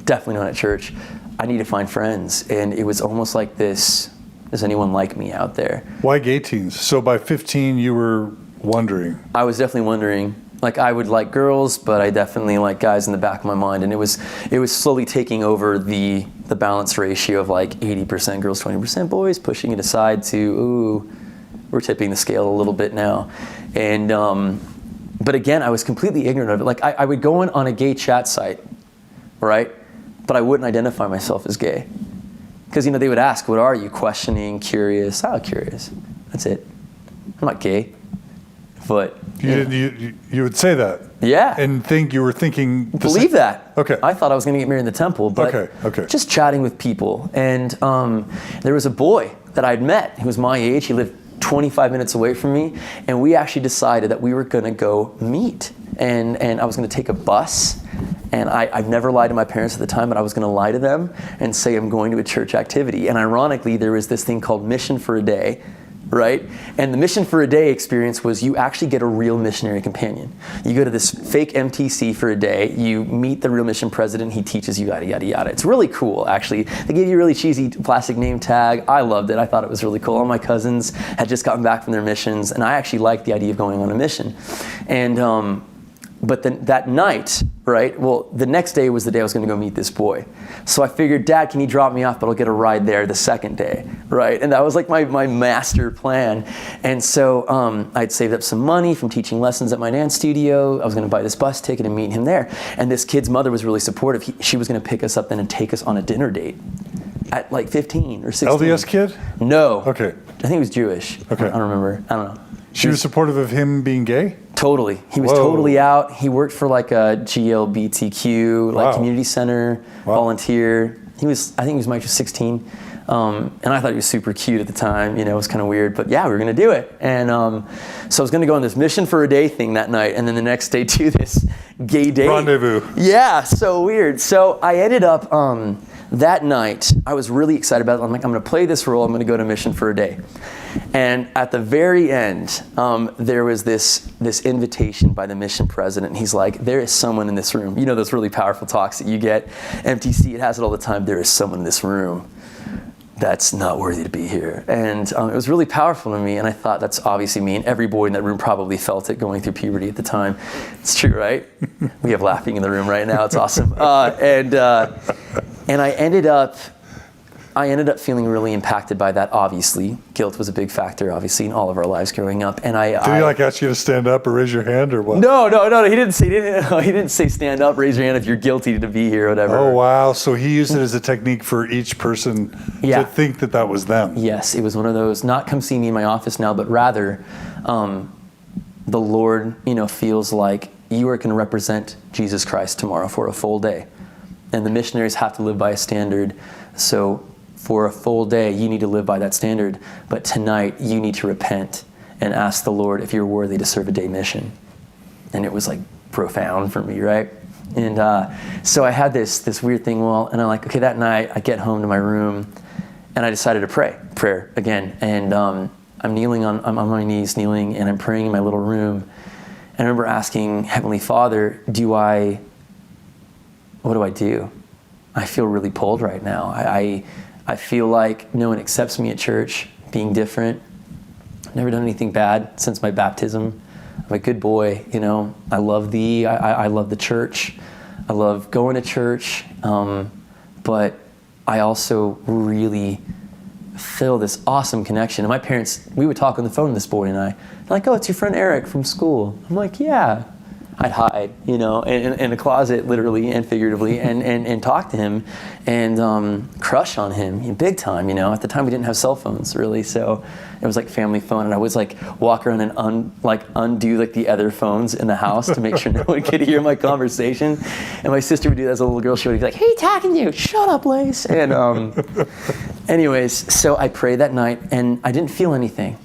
definitely no one at church. I need to find friends, and it was almost like this. Does anyone like me out there? Why gay teens? So by 15, you were wondering. I was definitely wondering. Like, I would like girls, but I definitely like guys in the back of my mind. And it was slowly taking over the balance ratio of like 80% girls, 20% boys, pushing it aside to, ooh, we're tipping the scale a little bit now. And but again, I was completely ignorant of it. Like, I would go on a gay chat site, right? But I wouldn't identify myself as gay. Because, you know, they would ask, what are you? Questioning, curious. Oh, curious. That's it. I'm not gay. But you would say that, yeah, and you were thinking. Believe that. Okay. I thought I was going to get married in the temple, but okay. Just chatting with people, and there was a boy that I'd met who was my age. He lived 25 minutes away from me, and we actually decided that we were going to go meet, and I was going to take a bus. And I've never lied to my parents at the time, but I was going to lie to them and say I'm going to a church activity. And ironically, there was this thing called Mission for a Day. Right? And the Mission for a Day experience was you actually get a real missionary companion. You go to this fake MTC for a day, you meet the real mission president, he teaches you yada, yada, yada. It's really cool, actually. They give you a really cheesy plastic name tag. I loved it. I thought it was really cool. All my cousins had just gotten back from their missions, and I actually liked the idea of going on a mission. And but then that night, right, well, the next day was the day I was going to go meet this boy. So I figured, Dad, can you drop me off, but I'll get a ride there the second day, right? And that was like my master plan. And so I'd saved up some money from teaching lessons at my dance studio. I was going to buy this bus ticket and meet him there. And this kid's mother was really supportive. She was going to pick us up then and take us on a dinner date at like 15 or 16. LDS kid? No. Okay. I think he was Jewish. Okay. I don't remember. I don't know. She was supportive of him being gay? Totally. He was totally out. He worked for like a GLBTQ community center, volunteer. I think he was my age 16. And I thought he was super cute at the time. You know, it was kind of weird. But yeah, we were going to do it. And so I was going to go on this Mission for a Day thing that night. And then the next day do this gay date. Rendezvous. Yeah, so weird. So I ended up, that night, I was really excited about it. I'm like, I'm going to play this role. I'm going to go to mission for a day. And at the very end, there was this invitation by the mission president. And he's like, there is someone in this room. You know those really powerful talks that you get? MTC, it has it all the time. There is someone in this room that's not worthy to be here. And it was really powerful to me. And I thought, that's obviously me. And every boy in that room probably felt it going through puberty at the time. It's true, right? We have laughing in the room right now. It's awesome. And I ended up feeling really impacted by that, obviously. Guilt was a big factor, obviously, in all of our lives growing up. And Did he like ask you to stand up or raise your hand or what? No. He didn't say stand up, raise your hand if you're guilty to be here or whatever. Oh, wow. So he used it as a technique for each person to think that was them. Yes, it was one of those, not come see me in my office now, but rather the Lord, feels like you are going to represent Jesus Christ tomorrow for a full day. And the missionaries have to live by a standard. So for a full day, you need to live by that standard. But tonight, you need to repent and ask the Lord if you're worthy to serve a day mission. And it was like profound for me, right? And so I had this weird thing. And I'm like, okay, that night I get home to my room and I decided to prayer again. And I'm kneeling I'm on my knees kneeling and I'm praying in my little room. And I remember asking Heavenly Father, what do I do? I feel really pulled right now. I feel like no one accepts me at church, being different. I've never done anything bad since my baptism. I'm a good boy, I love thee. I love the church. I love going to church. But I also really feel this awesome connection. And my parents, we would talk on the phone, this boy and I. They're like, oh, it's your friend Eric from school. I'm like, yeah. I'd hide, in a closet, literally and figuratively, and talk to him and crush on him big time, At the time, we didn't have cell phones, really, so it was like family phone, and I was like walk around and undo like the other phones in the house to make sure no one could hear my conversation. And my sister would do that as a little girl. She would be like, "Hey, talking to you, shut up, Lace." And anyways, so I prayed that night, and I didn't feel anything.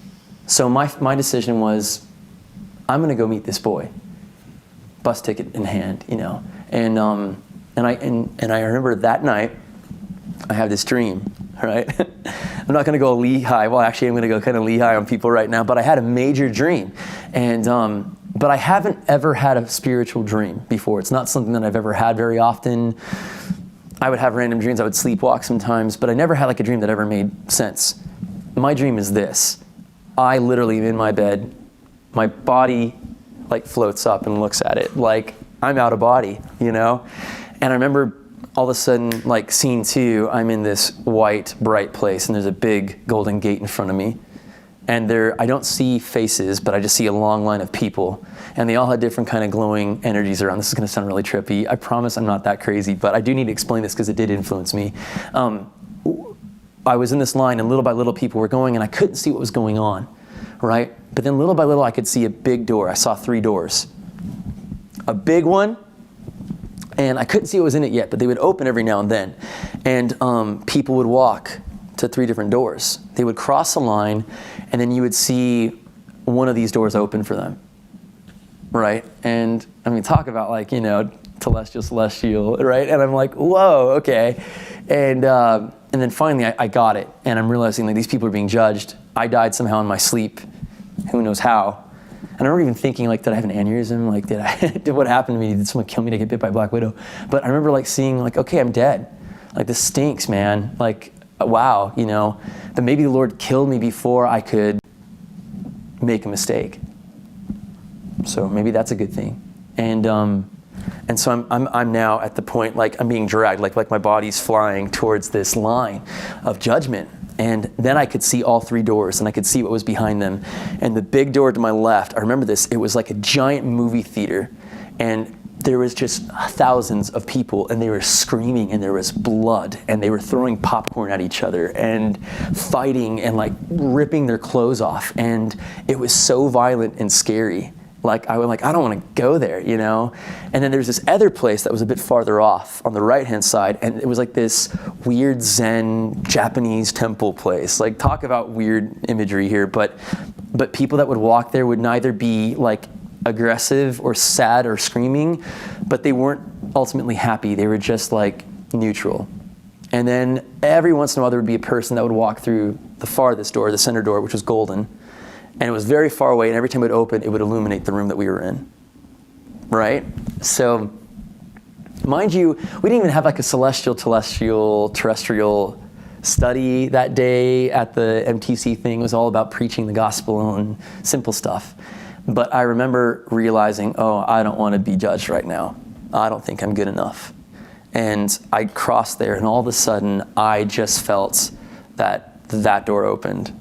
So my decision was, I'm going to go meet this boy. Bus ticket in hand, and I remember that night I had this dream, right? I'm not going to go Lehigh. Well, actually, I'm going to go kind of Lehigh on people right now. But I had a major dream, and but I haven't ever had a spiritual dream before. It's not something that I've ever had very often. I would have random dreams. I would sleepwalk sometimes, but I never had like a dream that ever made sense. My dream is this: I literally am in my bed, my body like floats up and looks at it like I'm out of body, And I remember all of a sudden, like scene 2, I'm in this white, bright place and there's a big golden gate in front of me. And I don't see faces, but I just see a long line of people. And they all had different kind of glowing energies around. This is going to sound really trippy. I promise I'm not that crazy, but I do need to explain this because it did influence me. I was in this line and little by little people were going and I couldn't see what was going on, right? But then little by little, I could see a big door. I saw 3 doors. A big one, and I couldn't see what was in it yet, but they would open every now and then. And people would walk to 3 different doors. They would cross a line, and then you would see one of these doors open for them, right? And I mean, talk about like, celestial, right? And I'm like, whoa, okay. And then finally, I got it, and I'm realizing like these people are being judged. I died somehow in my sleep. Who knows how? And I remember even thinking, like, did I have an aneurysm? Like, did what happened to me? Did someone kill me to get bit by a black widow? But I remember, like, seeing, like, okay, I'm dead. Like, this stinks, man. Like, wow, But maybe the Lord killed me before I could make a mistake. So maybe that's a good thing. And so I'm now at the point, like, I'm being dragged, like my body's flying towards this line of judgment. And then I could see all 3 doors, and I could see what was behind them. And the big door to my left, I remember this, it was like a giant movie theater. And there was just thousands of people, and they were screaming, and there was blood, and they were throwing popcorn at each other, and fighting, and like ripping their clothes off. And it was so violent and scary. Like, I don't want to go there, And then there's this other place that was a bit farther off on the right-hand side, and it was like this weird Zen Japanese temple place. Like, talk about weird imagery here, but people that would walk there would neither be like aggressive or sad or screaming, but they weren't ultimately happy. They were just like neutral. And then every once in a while there would be a person that would walk through the farthest door, the center door, which was golden. And it was very far away, and every time it would open, it would illuminate the room that we were in, right? So, mind you, we didn't even have like a celestial, terrestrial study that day at the MTC thing. It was all about preaching the gospel and simple stuff. But I remember realizing, oh, I don't want to be judged right now. I don't think I'm good enough. And I crossed there, and all of a sudden, I just felt that door opened.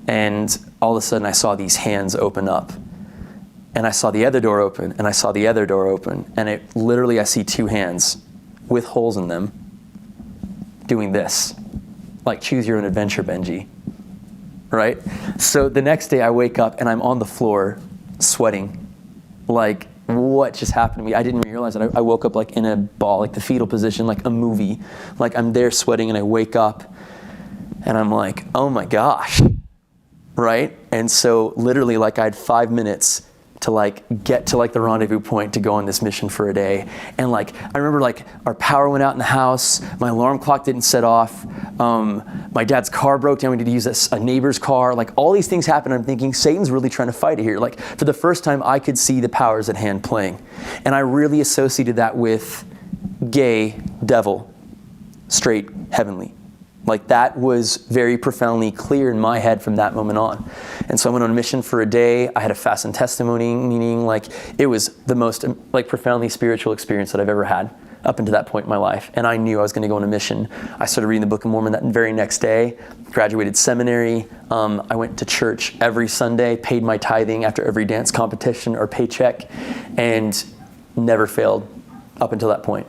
And all of a sudden, I saw these hands open up. And I saw the other door open, and I saw the other door open. And it literally, I see two hands with holes in them doing this. Like, choose your own adventure, Benji. Right? So the next day, I wake up, and I'm on the floor sweating. Like, what just happened to me? I didn't even realize it. I woke up like in a ball, like the fetal position, like a movie. Like I'm there sweating, and I wake up and I'm like, oh my gosh, right? And so literally like I had 5 minutes to like get to like the rendezvous point to go on this mission for a day. And like, I remember like our power went out in the house, my alarm clock didn't set off, my dad's car broke down, we had to use a neighbor's car, like all these things happened. I'm thinking Satan's really trying to fight it here. Like for the first time I could see the powers at hand playing. And I really associated that with gay, devil, straight, heavenly. Like that was very profoundly clear in my head from that moment on. And so I went on a mission for a day. I had a fast and testimony, meaning like it was the most like profoundly spiritual experience that I've ever had up until that point in my life. And I knew I was going to go on a mission. I started reading the Book of Mormon that very next day, graduated seminary. I went to church every Sunday, paid my tithing after every dance competition or paycheck, and never failed up until that point.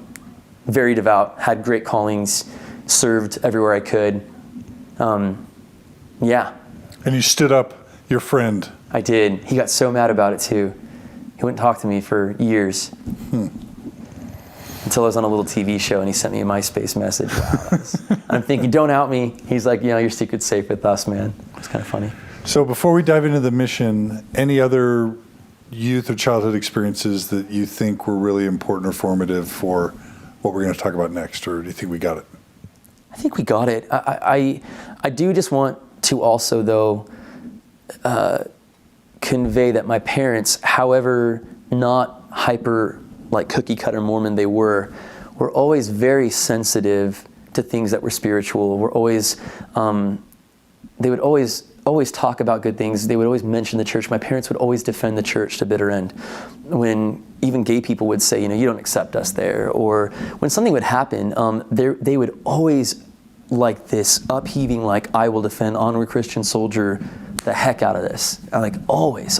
Very devout, had great callings, served everywhere I could. Yeah. And you stood up your friend. I did. He got so mad about it too. He wouldn't talk to me for years. Until I was on a little TV show and he sent me a MySpace message. Wow, I'm thinking, don't out me. He's like, your secret's safe with us, man. It's kind of funny. So before we dive into the mission, any other youth or childhood experiences that you think were really important or formative for what we're going to talk about next, or do you think we got it? I think we got it. I do just want to also, though, convey that my parents, however not hyper, like cookie cutter Mormon they were always very sensitive to things that were spiritual. Were always, they would always talk about good things. They would always mention the church. My parents would always defend the church to bitter end. When even gay people would say, you don't accept us there, or when something would happen, they would always like this upheaving, like, I will defend, onward Christian soldier, the heck out of this. Like always.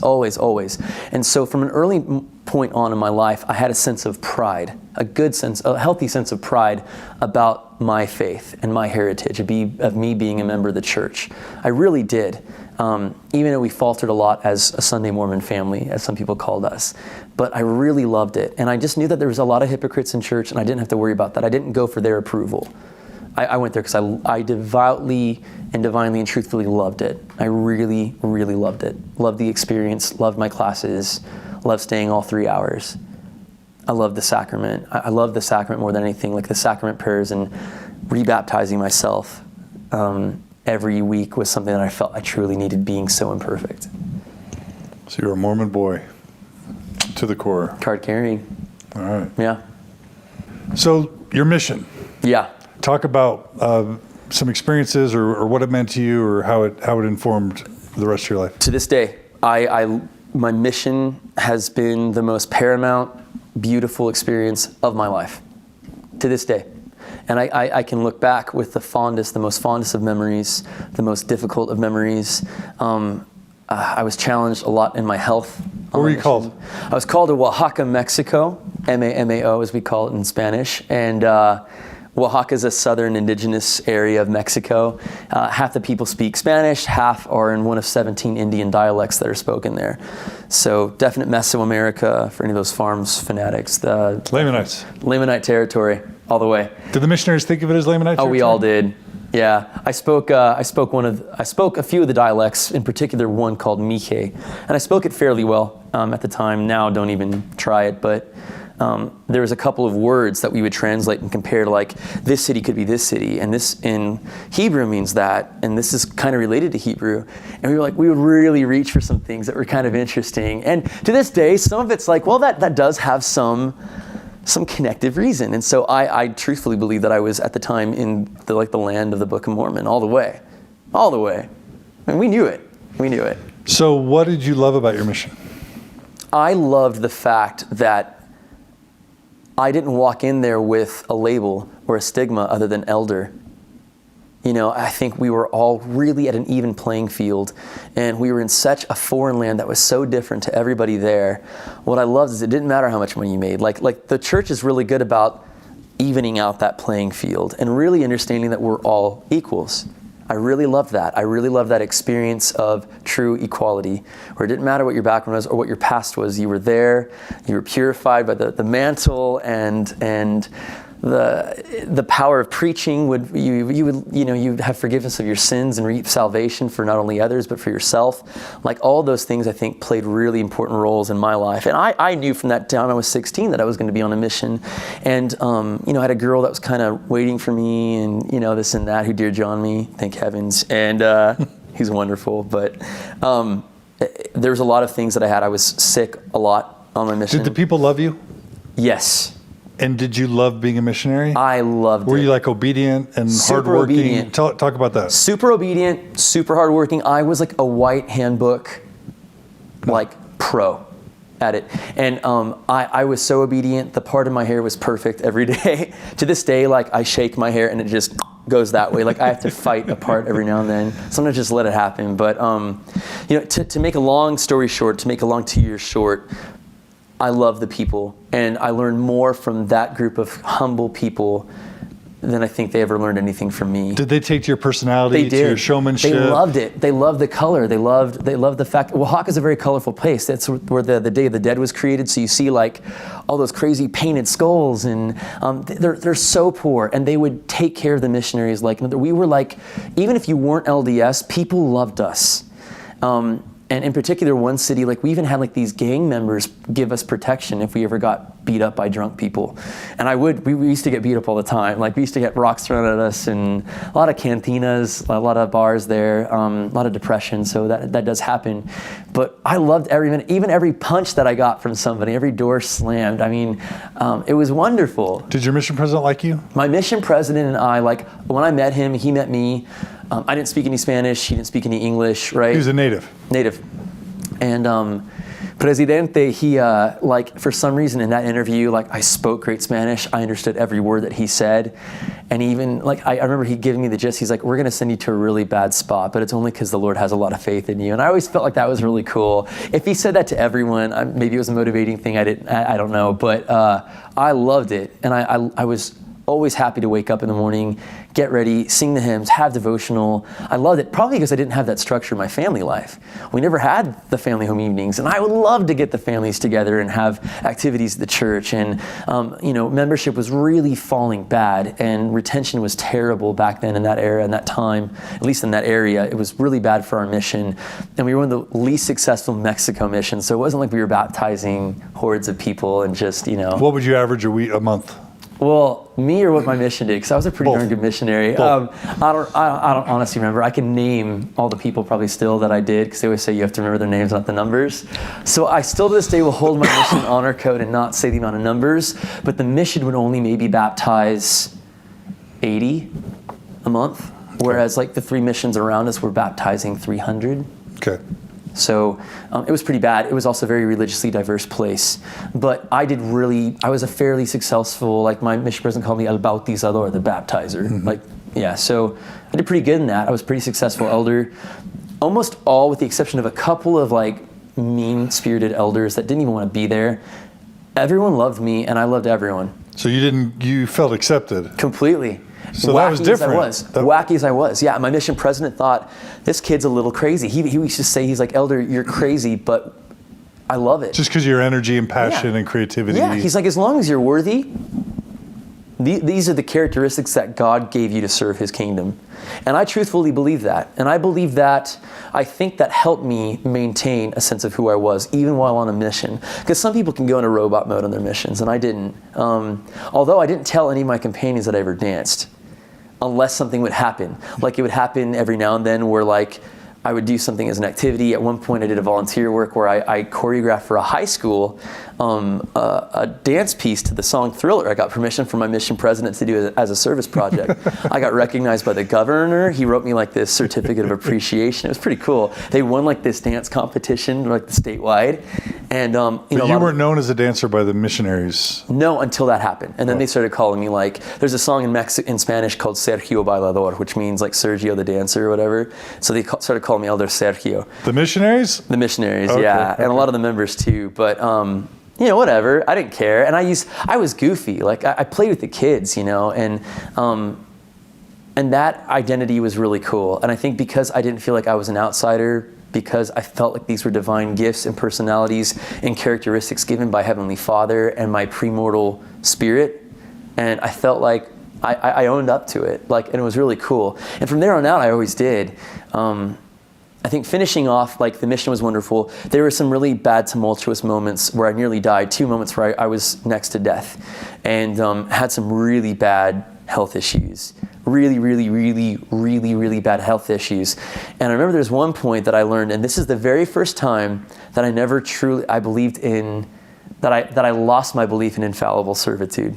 And so from an early point on in my life, I had a sense of pride, a healthy sense of pride about my faith and my heritage, of me being a member of the church. I really did. Even though we faltered a lot as a Sunday Mormon family, as some people called us. But I really loved it. And I just knew that there was a lot of hypocrites in church, and I didn't have to worry about that. I didn't go for their approval. I went there because I devoutly and divinely and truthfully loved it. I really, really loved it. Loved the experience, loved my classes, loved staying all 3 hours. I loved the sacrament. I loved the sacrament more than anything, like the sacrament prayers and rebaptizing myself every week was something that I felt I truly needed, being so imperfect. So you're a Mormon boy to the core. Card carrying. All right. Yeah. So your mission. Yeah. Talk about some experiences or what it meant to you, or how it informed the rest of your life. To this day, my mission has been the most paramount, beautiful experience of my life. To this day. And I can look back with the most fondest of memories, the most difficult of memories. I was challenged a lot in my health. What were you called? I was called to Oaxaca, Mexico, M-A-M-A-O as we call it in Spanish. And Oaxaca is a southern indigenous area of Mexico. Half the people speak Spanish, half are in one of 17 Indian dialects that are spoken there. So definite Mesoamerica for any of those farms fanatics. The Lamanites. Lamanite territory, all the way. Did the missionaries think of it as Lamanite territory? Oh, we all did. Yeah, I spoke a few of the dialects, in particular one called Miche, and I spoke it fairly well at the time. Now, don't even try it, but there was a couple of words that we would translate and compare to, like, this city could be this city, and this in Hebrew means that, and this is kind of related to Hebrew. And we were like, we would really reach for some things that were kind of interesting. And to this day, some of it's like, well, that does have some connective reason. And so I truthfully believe that I was at the time in the land of the Book of Mormon, all the way. And we knew it. So what did you love about your mission? I loved the fact that I didn't walk in there with a label or a stigma other than elder. I think we were all really at an even playing field, and we were in such a foreign land that was so different to everybody there. What I loved is it didn't matter how much money you made. Like the church is really good about evening out that playing field and really understanding that we're all equals. I really loved that. I really loved that experience of true equality, where it didn't matter what your background was or what your past was. You were there, you were purified by the mantle and the power of preaching. You'd have forgiveness of your sins and reap salvation for not only others but for yourself. Like, all those things I think played really important roles in my life. And I knew from that time I was 16 that I was going to be on a mission. And I had a girl that was kind of waiting for me, and this and that, who dear John me, thank heavens. And he's wonderful. But there was a lot of things that I had. I was sick a lot on my mission. Did the people love you? Yes. And did you love being a missionary? I loved it. Were you like obedient and hardworking? Obedient. Talk about that. Super obedient, super hardworking. I was like a white handbook, like pro at it. And I was so obedient. The part of my hair was perfect every day. To this day, like, I shake my hair and it just goes that way. Like, I have to fight a part every now and then. Sometimes just let it happen. But to make a long story short, to make a long 2 years short, I love the people, and I learned more from that group of humble people than I think they ever learned anything from me. Did they take to your personality, to your showmanship? They loved it. They loved the color. They loved the fact. Oaxaca is a very colorful place. That's where the Day of the Dead was created. So you see, like, all those crazy painted skulls, and they're so poor, and they would take care of the missionaries. Like, we were like, even if you weren't LDS, people loved us. And in particular, one city, like, we even had like these gang members give us protection if we ever got beat up by drunk people. And we used to get beat up all the time. Like, we used to get rocks thrown at us, and a lot of cantinas, a lot of bars there, a lot of depression. So that does happen. But I loved every minute, even every punch that I got from somebody, every door slammed. I mean, it was wonderful. Did your mission president like you? My mission president and I, like, when I met him, he met me. I didn't speak any Spanish. He didn't speak any English, right? He was a native. And Presidente, he, like, for some reason in that interview, like, I spoke great Spanish. I understood every word that he said. And even, like, I remember he giving me the gist. He's like, we're going to send you to a really bad spot, but it's only because the Lord has a lot of faith in you. And I always felt like that was really cool. If he said that to everyone, maybe it was a motivating thing. I don't know. But I loved it. And I was always happy to wake up in the morning, get ready, sing the hymns, have devotional. I loved it, probably because I didn't have that structure in my family life. We never had the family home evenings, and I would love to get the families together and have activities at the church. And membership was really falling bad, and retention was terrible back then in that era, in that time, at least in that area. It was really bad for our mission, and we were one of the least successful Mexico missions, so it wasn't like we were baptizing hordes of people and just, What would you average a month? Well, me or what my mission did, because I was a pretty darn good missionary. I don't honestly remember. I can name all the people probably still that I did, because they always say you have to remember their names, not the numbers. So I still to this day will hold my mission honor code and not say the amount of numbers, but the mission would only maybe baptize 80 a month, whereas like the 3 missions around us were baptizing 300. Okay. So it was pretty bad. It was also a very religiously diverse place. But I was a fairly successful, like, my mission president called me El Bautizador, the baptizer. Mm-hmm. So I did pretty good in that. I was a pretty successful elder. Almost all, with the exception of a couple of, like, mean-spirited elders that didn't even want to be there. Everyone loved me, and I loved everyone. So you felt accepted? Completely. So that was different. Wacky as I was. Yeah, my mission president thought, this kid's a little crazy. He used to say, he's like, Elder, you're crazy, but I love it. Just because of your energy and passion and creativity. Yeah, he's like, as long as you're worthy, These are the characteristics that God gave you to serve his kingdom. And I truthfully believe that. And I believe that, I think that helped me maintain a sense of who I was, even while on a mission. Because some people can go into robot mode on their missions, and I didn't. Although I didn't tell any of my companions that I ever danced, unless something would happen. Like it would happen every now and then where like, I would do something as an activity. At one point I did a volunteer work where I choreographed for a high school a dance piece to the song Thriller. I got permission from my mission president to do it as a service project. I got recognized by the governor. He wrote me like this certificate of appreciation. It was pretty cool. They won like this dance competition, like the statewide. And you weren't known as a dancer by the missionaries. No, until that happened. And then they started calling me like, there's a song in Spanish called Sergio Bailador, which means like Sergio the dancer or whatever. So they started calling me Elder Sergio. The missionaries? The missionaries, okay, yeah. okay. And a lot of the members too. But whatever. I didn't care. And I was goofy. Like I played with the kids, and that identity was really cool. And I think because I didn't feel like I was an outsider, because I felt like these were divine gifts and personalities and characteristics given by Heavenly Father and my premortal spirit, and I felt like I owned up to it, and it was really cool. And from there on out, I always did. I think finishing off, the mission was wonderful. There were some really bad, tumultuous moments where I nearly died, 2 moments where I was next to death, and had some really bad health issues. Really, really, really, really, really bad health issues. And I remember there's one point that I learned, and this is the very first time that I believed in, that I lost my belief in infallible servitude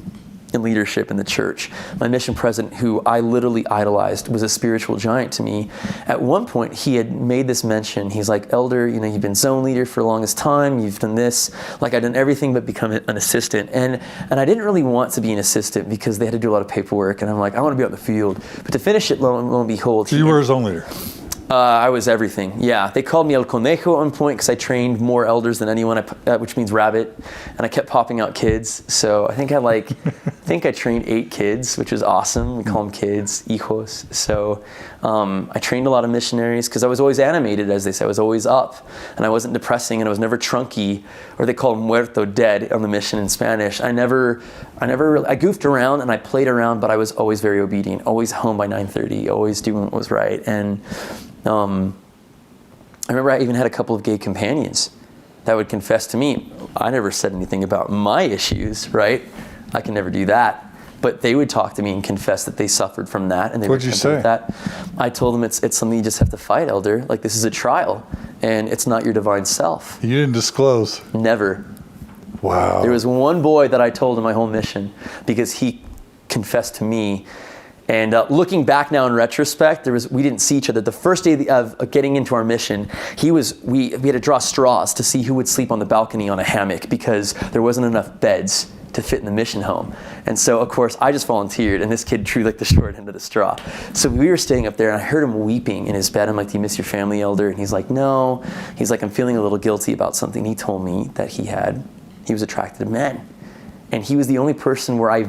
in leadership in the church. My mission president, who I literally idolized, was a spiritual giant to me. At one point, he had made this mention. He's like, Elder, you've been zone leader for the longest time. You've done this. I've done everything but become an assistant. And I didn't really want to be an assistant because they had to do a lot of paperwork. And I'm like, I want to be out in the field. But to finish it, lo and behold. So you were a zone leader? I was everything, yeah. They called me El Conejo at one point because I trained more elders than anyone, which means rabbit, and I kept popping out kids. So I think I trained 8 kids, which was awesome. We call them kids, hijos. So I trained a lot of missionaries because I was always animated, as they say. I was always up, and I wasn't depressing, and I was never trunky, or they call muerto, dead, on the mission in Spanish. I goofed around and I played around, but I was always very obedient, always home by 9:30, always doing what was right. And I remember I even had a couple of gay companions that would confess to me. I never said anything about my issues, right? I can never do that. But they would talk to me and confess that they suffered from that, and they What'd you say? with that. I told them it's something you just have to fight, Elder. This is a trial, and it's not your divine self. You didn't disclose? Never. Wow. There was one boy that I told in my whole mission because he confessed to me. And looking back now in retrospect, we didn't see each other. The first day of getting into our mission, we had to draw straws to see who would sleep on the balcony on a hammock because there wasn't enough beds to fit in the mission home. And so, of course, I just volunteered, and this kid drew the short end of the straw. So we were staying up there, and I heard him weeping in his bed. I'm like, do you miss your family, Elder? And he's like, no. He's like, I'm feeling a little guilty about something. He told me that he was attracted to men. And he was the only person where I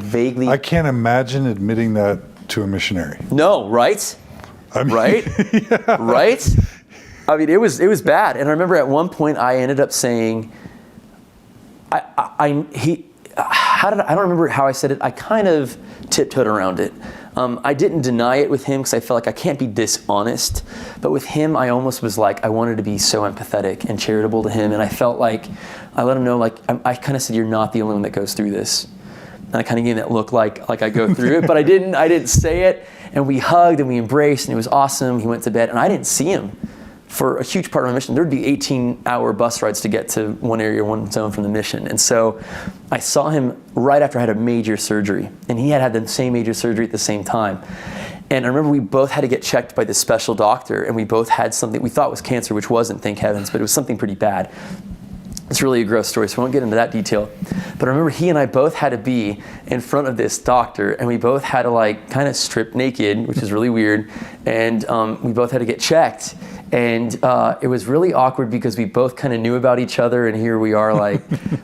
can't imagine admitting that to a missionary. No, right? Right? Yeah. Right? I mean, it was bad. And I remember at one point I ended up saying, I don't remember how I said it. I kind of tiptoed around it. I didn't deny it with him because I felt like I can't be dishonest. But with him, I almost was like, I wanted to be so empathetic and charitable to him. And I felt like, I let him know, I kind of said, you're not the only one that goes through this. And I kind of gave that look like I go through it, but I didn't say it. And we hugged and we embraced, and it was awesome. He went to bed, and I didn't see him for a huge part of my mission. There would be 18-hour bus rides to get to one area, one zone from the mission. And so I saw him right after I had a major surgery, and he had the same major surgery at the same time. And I remember we both had to get checked by this special doctor, and we both had something we thought was cancer, which wasn't, thank heavens, but it was something pretty bad. It's really a gross story, so I won't get into that detail. But I remember he and I both had to be in front of this doctor, and we both had to kind of strip naked, which is really weird, and we both had to get checked. And it was really awkward because we both kind of knew about each other, and here we are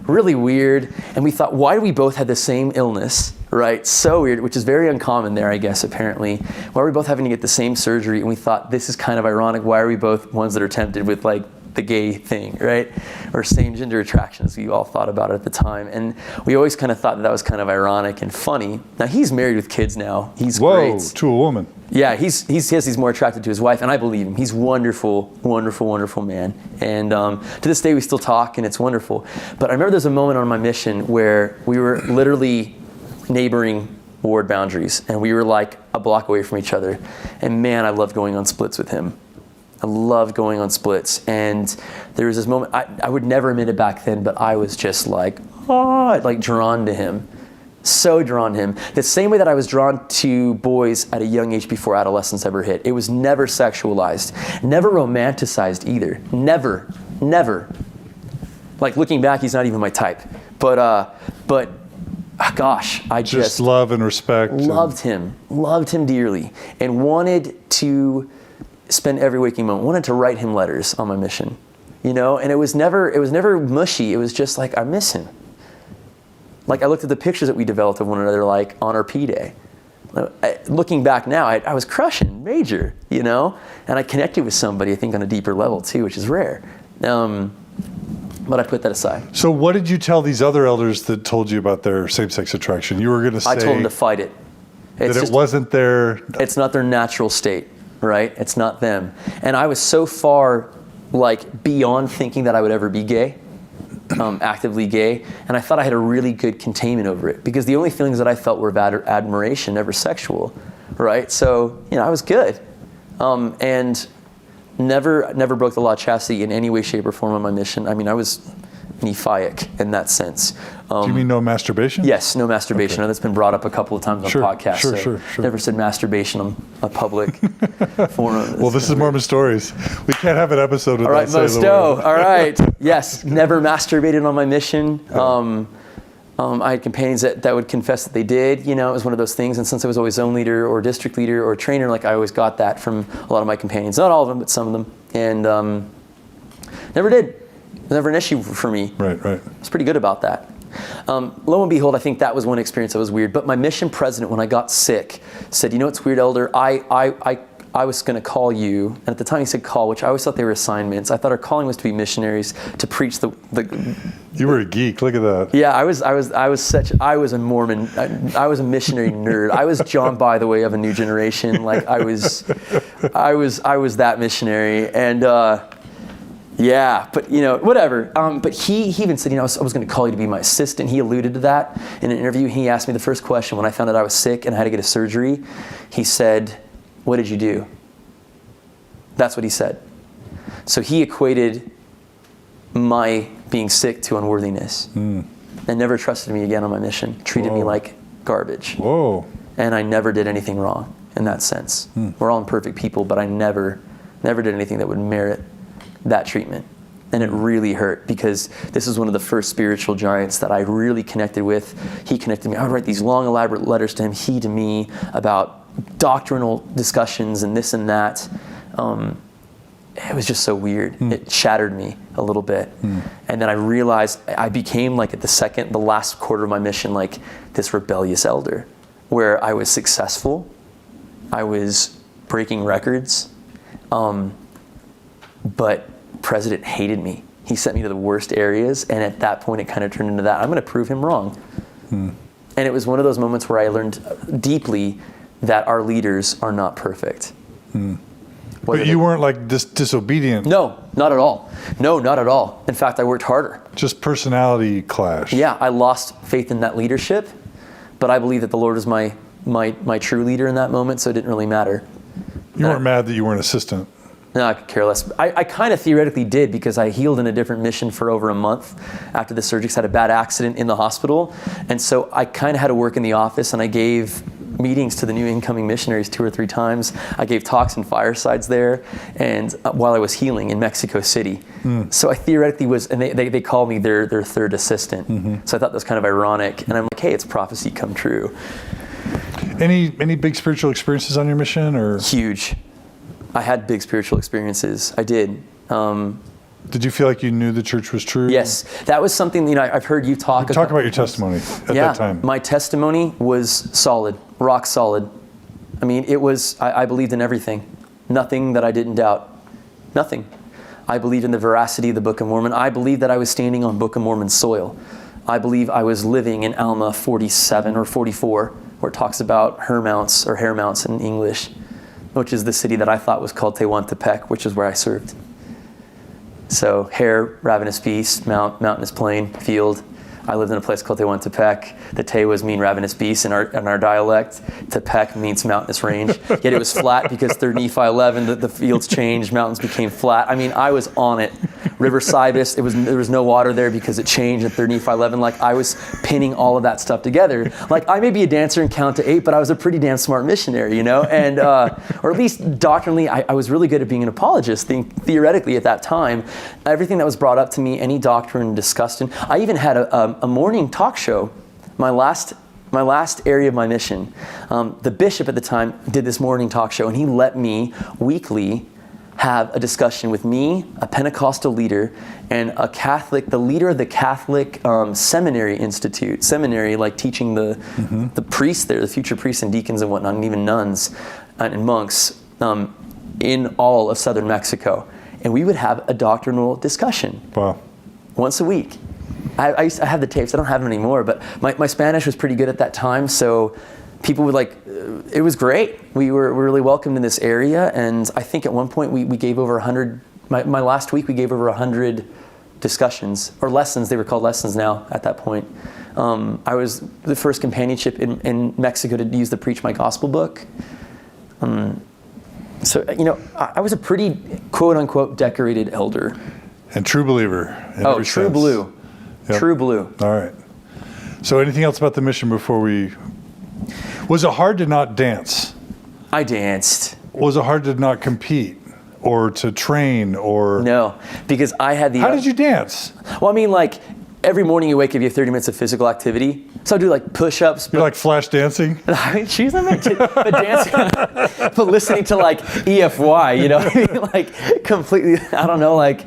really weird. And we thought, why do we both have the same illness, right? So weird, which is very uncommon there, I guess, apparently. Why are we both having to get the same surgery? And we thought, this is kind of ironic. Why are we both ones that are tempted with the gay thing, right? Or same gender attraction, as we all thought about it at the time. And we always kind of thought that was kind of ironic and funny. Now he's married with kids now. He's great. To a woman. Yeah, he says he's more attracted to his wife, and I believe him. He's wonderful, wonderful, wonderful man. And to this day we still talk, and it's wonderful. But I remember there's a moment on my mission where we were literally neighboring ward boundaries, and we were like a block away from each other. And man, I loved going on splits with him. I loved going on splits. And there was this moment, I would never admit it back then, but I was just like drawn to him. So drawn to him. The same way that I was drawn to boys at a young age before adolescence ever hit. It was never sexualized, never romanticized either. Never, never. Like looking back, he's not even my type. But gosh, I just love and respect. Loved him dearly, and wanted to spend every waking moment, wanted to write him letters on my mission, and it was never mushy. It was just like, I miss him. Like I looked at the pictures that we developed of one another, like on our P Day. Looking back now, I was crushing major, and I connected with somebody, I think, on a deeper level too, which is rare. But I put that aside. So what did you tell these other elders that told you about their same-sex attraction? You were going to say... I told them to fight it. That it wasn't their... It's not their natural state, right? It's not them. And I was so far, beyond thinking that I would ever be gay, actively gay, and I thought I had a really good containment over it, because the only feelings that I felt were of admiration, never sexual, right? So, I was good. And... Never broke the law of chastity in any way, shape, or form on my mission. I mean, I was Nephaic in that sense. Do you mean no masturbation? Yes, no masturbation. Okay. And that's been brought up a couple of times on podcasts. Sure. Never said masturbation on a public forum. Well, this is Mormon Stories. We can't have an episode without saying the word. All right, yes, never masturbated on my mission. I had companions that would confess that they did. It was one of those things. And since I was always zone leader or district leader or trainer, I always got that from a lot of my companions. Not all of them, but some of them. And never did. It was never an issue for me. Right. I was pretty good about that. Lo and behold, I think that was one experience that was weird. But my mission president, when I got sick, said, "It's weird, Elder. I was going to call you," and at the time he said call, which I always thought they were assignments. I thought our calling was to be missionaries, to preach the. You were a geek. Look at that. Yeah, I was a Mormon. I was a missionary nerd. I was John, by the way, of a new generation. I was that missionary, and yeah, but whatever. But he even said, I was going to call you to be my assistant. He alluded to that in an interview. He asked me the first question when I found out I was sick and I had to get a surgery. He said, "What did you do?" That's what he said. So he equated my being sick to unworthiness, and never trusted me again on my mission. Treated me like garbage. Whoa. And I never did anything wrong in that sense. We're all imperfect people, but I never did anything that would merit that treatment. And it really hurt, because this is one of the first spiritual giants that I really connected with. He connected me. I would write these long, elaborate letters to him, he to me, about doctrinal discussions and this and that. It was just so weird. It shattered me a little bit. And then I realized I became, at the last quarter of my mission, this rebellious elder, where I was successful, I was breaking records, but President hated me. He sent me to the worst areas, and at that point it kind of turned into that. I'm going to prove him wrong. And it was one of those moments where I learned deeply that our leaders are not perfect. But you weren't disobedient. No, not at all. No, not at all. In fact, I worked harder. Just personality clash. Yeah, I lost faith in that leadership, but I believe that the Lord was my true leader in that moment, so it didn't really matter. You weren't mad that you weren't assistant? No, I could care less. I kind of theoretically did, because I healed in a different mission for over a month after the surgeons had a bad accident in the hospital. And so I kind of had to work in the office, and I gave meetings to the new incoming missionaries 2 or 3 times. I gave talks and firesides there, and while I was healing in Mexico City. So I theoretically was, and they called me their third assistant. So I thought that was kind of ironic. And I'm like, hey, it's prophecy come true. Any big spiritual experiences on your mission, or? Huge. I had big spiritual experiences. I did. Did you feel like you knew the church was true? Yes. That was something, I've heard you talk about. Talk about your testimony at that time. My testimony was solid, rock solid. I mean, it was, I believed in everything. Nothing that I didn't doubt. Nothing. I believed in the veracity of the Book of Mormon. I believed that I was standing on Book of Mormon soil. I believe I was living in Alma 47 or 44, where it talks about Hermounts or Hairmounts in English, which is the city that I thought was called Tehuantepec, which is where I served. So Hair, ravenous beast, Mount, mountainous plain, field. I lived in a place called Tehuantepec. The Tehuas mean ravenous beast in our dialect. Tepec means mountainous range. Yet it was flat because through Nephi 11, the fields changed, mountains became flat. I mean, I was on it. River Cybus, there was no water there because it changed, and through Nephi 11, like I was pinning all of that stuff together. Like I may be a dancer and count to 8, but I was a pretty damn smart missionary, you know? And, or at least doctrinally, I was really good at being an apologist, theoretically at that time. Everything that was brought up to me, any doctrine discussed, and I even had a morning talk show, my last area of my mission. The bishop at the time did this morning talk show, and he let me weekly have a discussion with me, a Pentecostal leader, and a Catholic, the leader of the Catholic Seminary Institute. Seminary, like teaching the priests there, the future priests and deacons and whatnot, and even nuns and monks in all of southern Mexico. And we would have a doctrinal discussion. Wow. Once a week. I have the tapes. I don't have them anymore, but my Spanish was pretty good at that time, so people would it was great. We were really welcomed in this area, and I think at one point we gave over 100, my last week we gave over 100 discussions, or lessons. They were called lessons now at that point. I was the first companionship in Mexico to use the Preach My Gospel book. So, you know, I was a pretty quote-unquote decorated elder. And true believer. Oh, true sense. blue. Yep. True blue. All right. So anything else about the mission before we... Was it hard to not dance? I danced. Was it hard to not compete or to train or... No, because I had the... How did you dance? Well, I mean, like, every morning you wake up, you have 30 minutes of physical activity. So I do like push-ups. You're like flash dancing? I mean, but dancing, but listening to like EFY, you know, I mean, like completely, I don't know, like...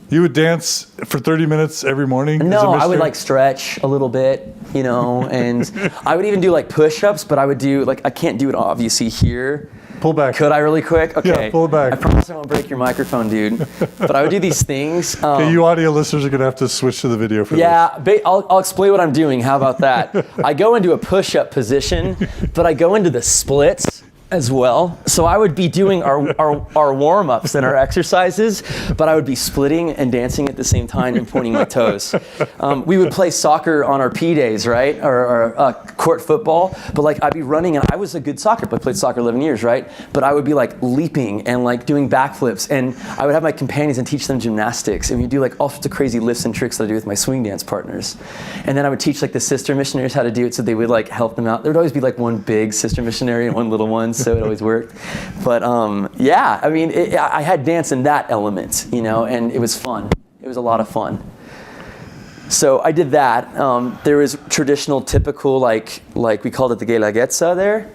You would dance for 30 minutes every morning? No, I would like stretch a little bit, you know, and I would even do like push-ups, but I would do like, I can't do it obviously here. Pull back. Could I really quick? Okay. Yeah, pull it back. I promise I won't break your microphone, dude. But I would do these things. Okay, you audio listeners are going to have to switch to the video for this. Yeah, I'll explain what I'm doing. How about that? I go into a push-up position, but I go into the splits as well. So I would be doing our warm-ups and our exercises, but I would be splitting and dancing at the same time and pointing my toes. We would play soccer on our P days, right? Or court football, but like I'd be running, and I was a good soccer player, played soccer 11 years, right? But I would be like leaping and like doing backflips, and I would have my companions and teach them gymnastics, and we do like all sorts of crazy lifts and tricks that I do with my swing dance partners. And then I would teach like the sister missionaries how to do it, so they would like help them out. There would always be like one big sister missionary and one little one, so it always worked. But yeah, I mean, I had dance in that element, you know, and it was fun. It was a lot of fun. So I did that. There was traditional, typical, like we called it the Guelaguetza there.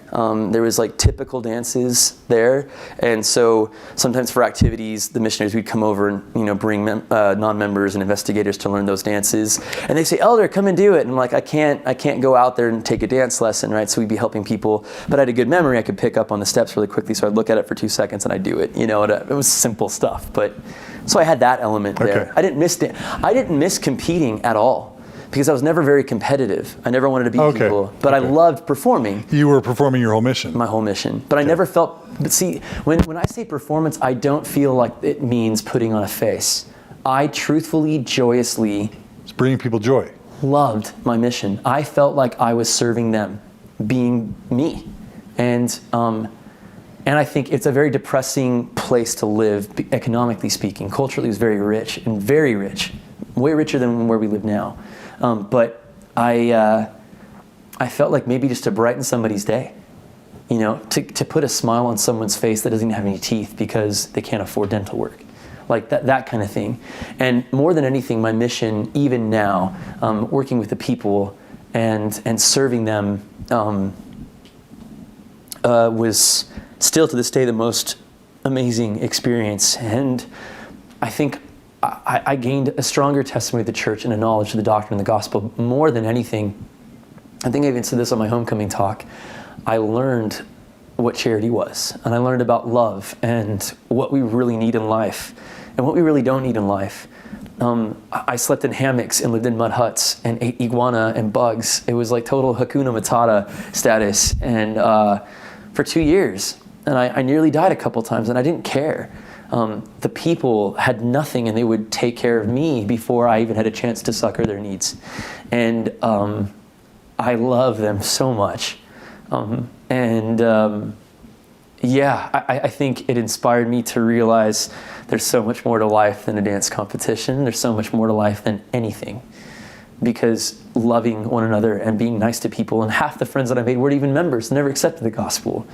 There was like typical dances there. And so sometimes for activities, the missionaries would come over and, you know, bring non-members and investigators to learn those dances. And they say, Elder, come and do it. And I'm like, I can't go out there and take a dance lesson, right? So we'd be helping people. But I had a good memory. I could pick up on the steps really quickly. So I'd look at it for 2 seconds and I'd do it. You know, it was simple stuff. But so I had that element there. Okay. I didn't miss competing at all, because I was never very competitive. I never wanted to beat people, but I loved performing. You were performing your whole mission. My whole mission. But I never felt, but see, when I say performance, I don't feel like it means putting on a face. I truthfully, joyously... It's bringing people joy. Loved my mission. I felt like I was serving them, being me. And I think it's a very depressing place to live, economically speaking. Culturally, it was very rich, way richer than where we live now. But I felt like maybe just to brighten somebody's day, you know, to put a smile on someone's face that doesn't have any teeth because they can't afford dental work, like that kind of thing. And more than anything, my mission, even now, working with the people and serving them, was still to this day the most amazing experience. And I think I gained a stronger testimony of the church and a knowledge of the doctrine and the gospel more than anything. I think I even said this on my homecoming talk. I learned what charity was, and I learned about love and what we really need in life. and what we really don't need in life. I slept in hammocks and lived in mud huts and ate iguana and bugs. It was like total Hakuna Matata status, and for 2 years. And I nearly died a couple times, and I didn't care. The people had nothing, and they would take care of me before I even had a chance to succor their needs. And I love them so much. I think it inspired me to realize there's so much more to life than a dance competition. There's so much more to life than anything. Because loving one another and being nice to people, and half the friends that I made weren't even members, never accepted the gospel.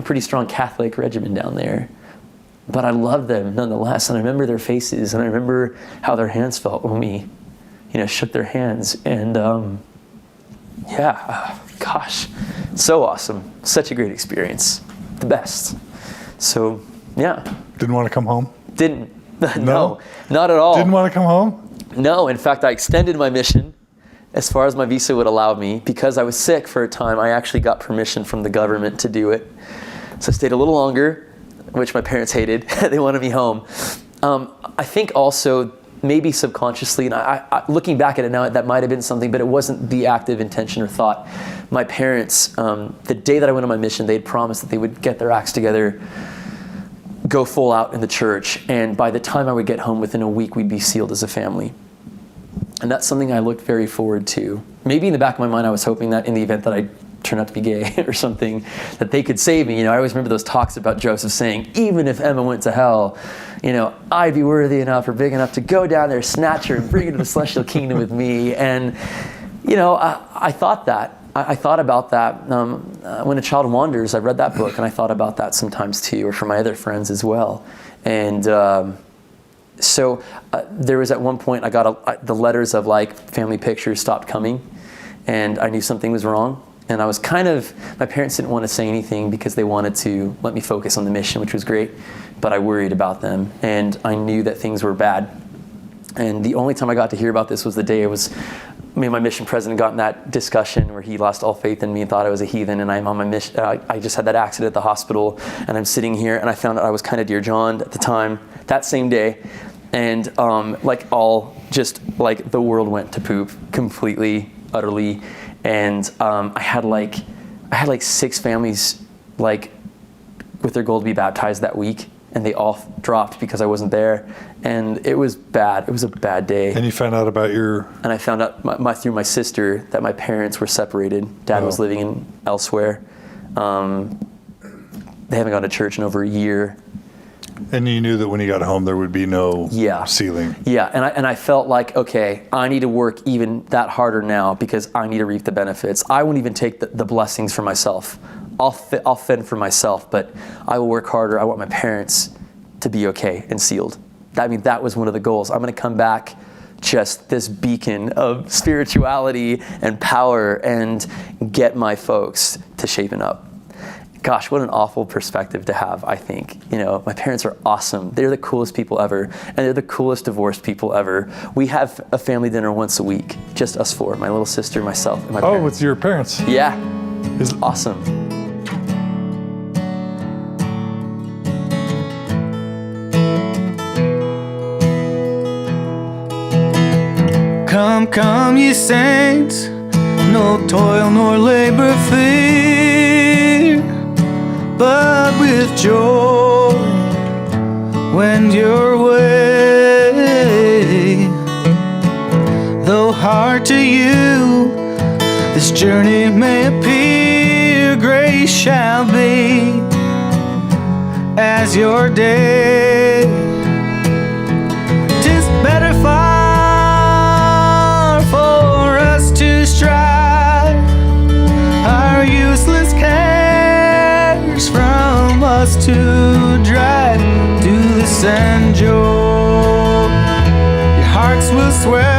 Pretty strong Catholic regimen down there. But I loved them nonetheless, and I remember their faces, and I remember how their hands felt when we, shook their hands. And gosh, so awesome. Such a great experience. The best. So, yeah. Didn't want to come home? Didn't. No, not at all. Didn't want to come home? No, in fact, I extended my mission as far as my visa would allow me. Because I was sick for a time, I actually got permission from the government to do it. So I stayed a little longer, which my parents hated. They wanted me home. I think also, maybe subconsciously, and I looking back at it now, that might have been something, but it wasn't the active intention or thought. My parents, the day that I went on my mission, they had promised that they would get their acts together, go full out in the church, and by the time I would get home, within a week, we'd be sealed as a family. And that's something I looked very forward to. Maybe in the back of my mind, I was hoping that in the event that I turned out to be gay or something, that they could save me. I always remember those talks about Joseph saying, even if Emma went to hell, I'd be worthy enough or big enough to go down there, snatch her, and bring her to the celestial kingdom with me. And, I thought that. I thought about that when a child wanders. I read that book, and I thought about that sometimes too, or for my other friends as well. And so there was at one point I got the letters of family pictures stopped coming, and I knew something was wrong. And I was my parents didn't want to say anything because they wanted to let me focus on the mission, which was great, but I worried about them, and I knew that things were bad. And the only time I got to hear about this was the day me and my mission president got in that discussion where he lost all faith in me and thought I was a heathen, and I'm on my mission. I just had that accident at the hospital, and I'm sitting here, and I found out I was kind of Dear John at the time, that same day. And the world went to poop completely, utterly. And I had 6 families with their goal to be baptized that week, and they all dropped because I wasn't there, and it was bad. It was a bad day. And you found out about And I found out through my sister that my parents were separated. Dad was living elsewhere. They haven't gone to church in over a year. And you knew that when you got home there would be no sealing. Yeah, and I felt like, okay, I need to work even that harder now because I need to reap the benefits. I won't even take the blessings for myself. I'll fend for myself, but I will work harder. I want my parents to be okay and sealed. That was one of the goals. I'm going to come back just this beacon of spirituality and power and get my folks to shapen up. Gosh, what an awful perspective to have, I think. My parents are awesome. They're the coolest people ever, and they're the coolest divorced people ever. We have a family dinner once a week, just us 4, my little sister, myself, and my parents. Oh, with your parents? Yeah, it's awesome. Come, ye saints, no toil nor labor fear, but with joy wend your way. Though hard to you this journey may appear, grace shall be as your day. 'Tis better far for us to strive our useless cares from us to drive to the sand joy. Your hearts will swell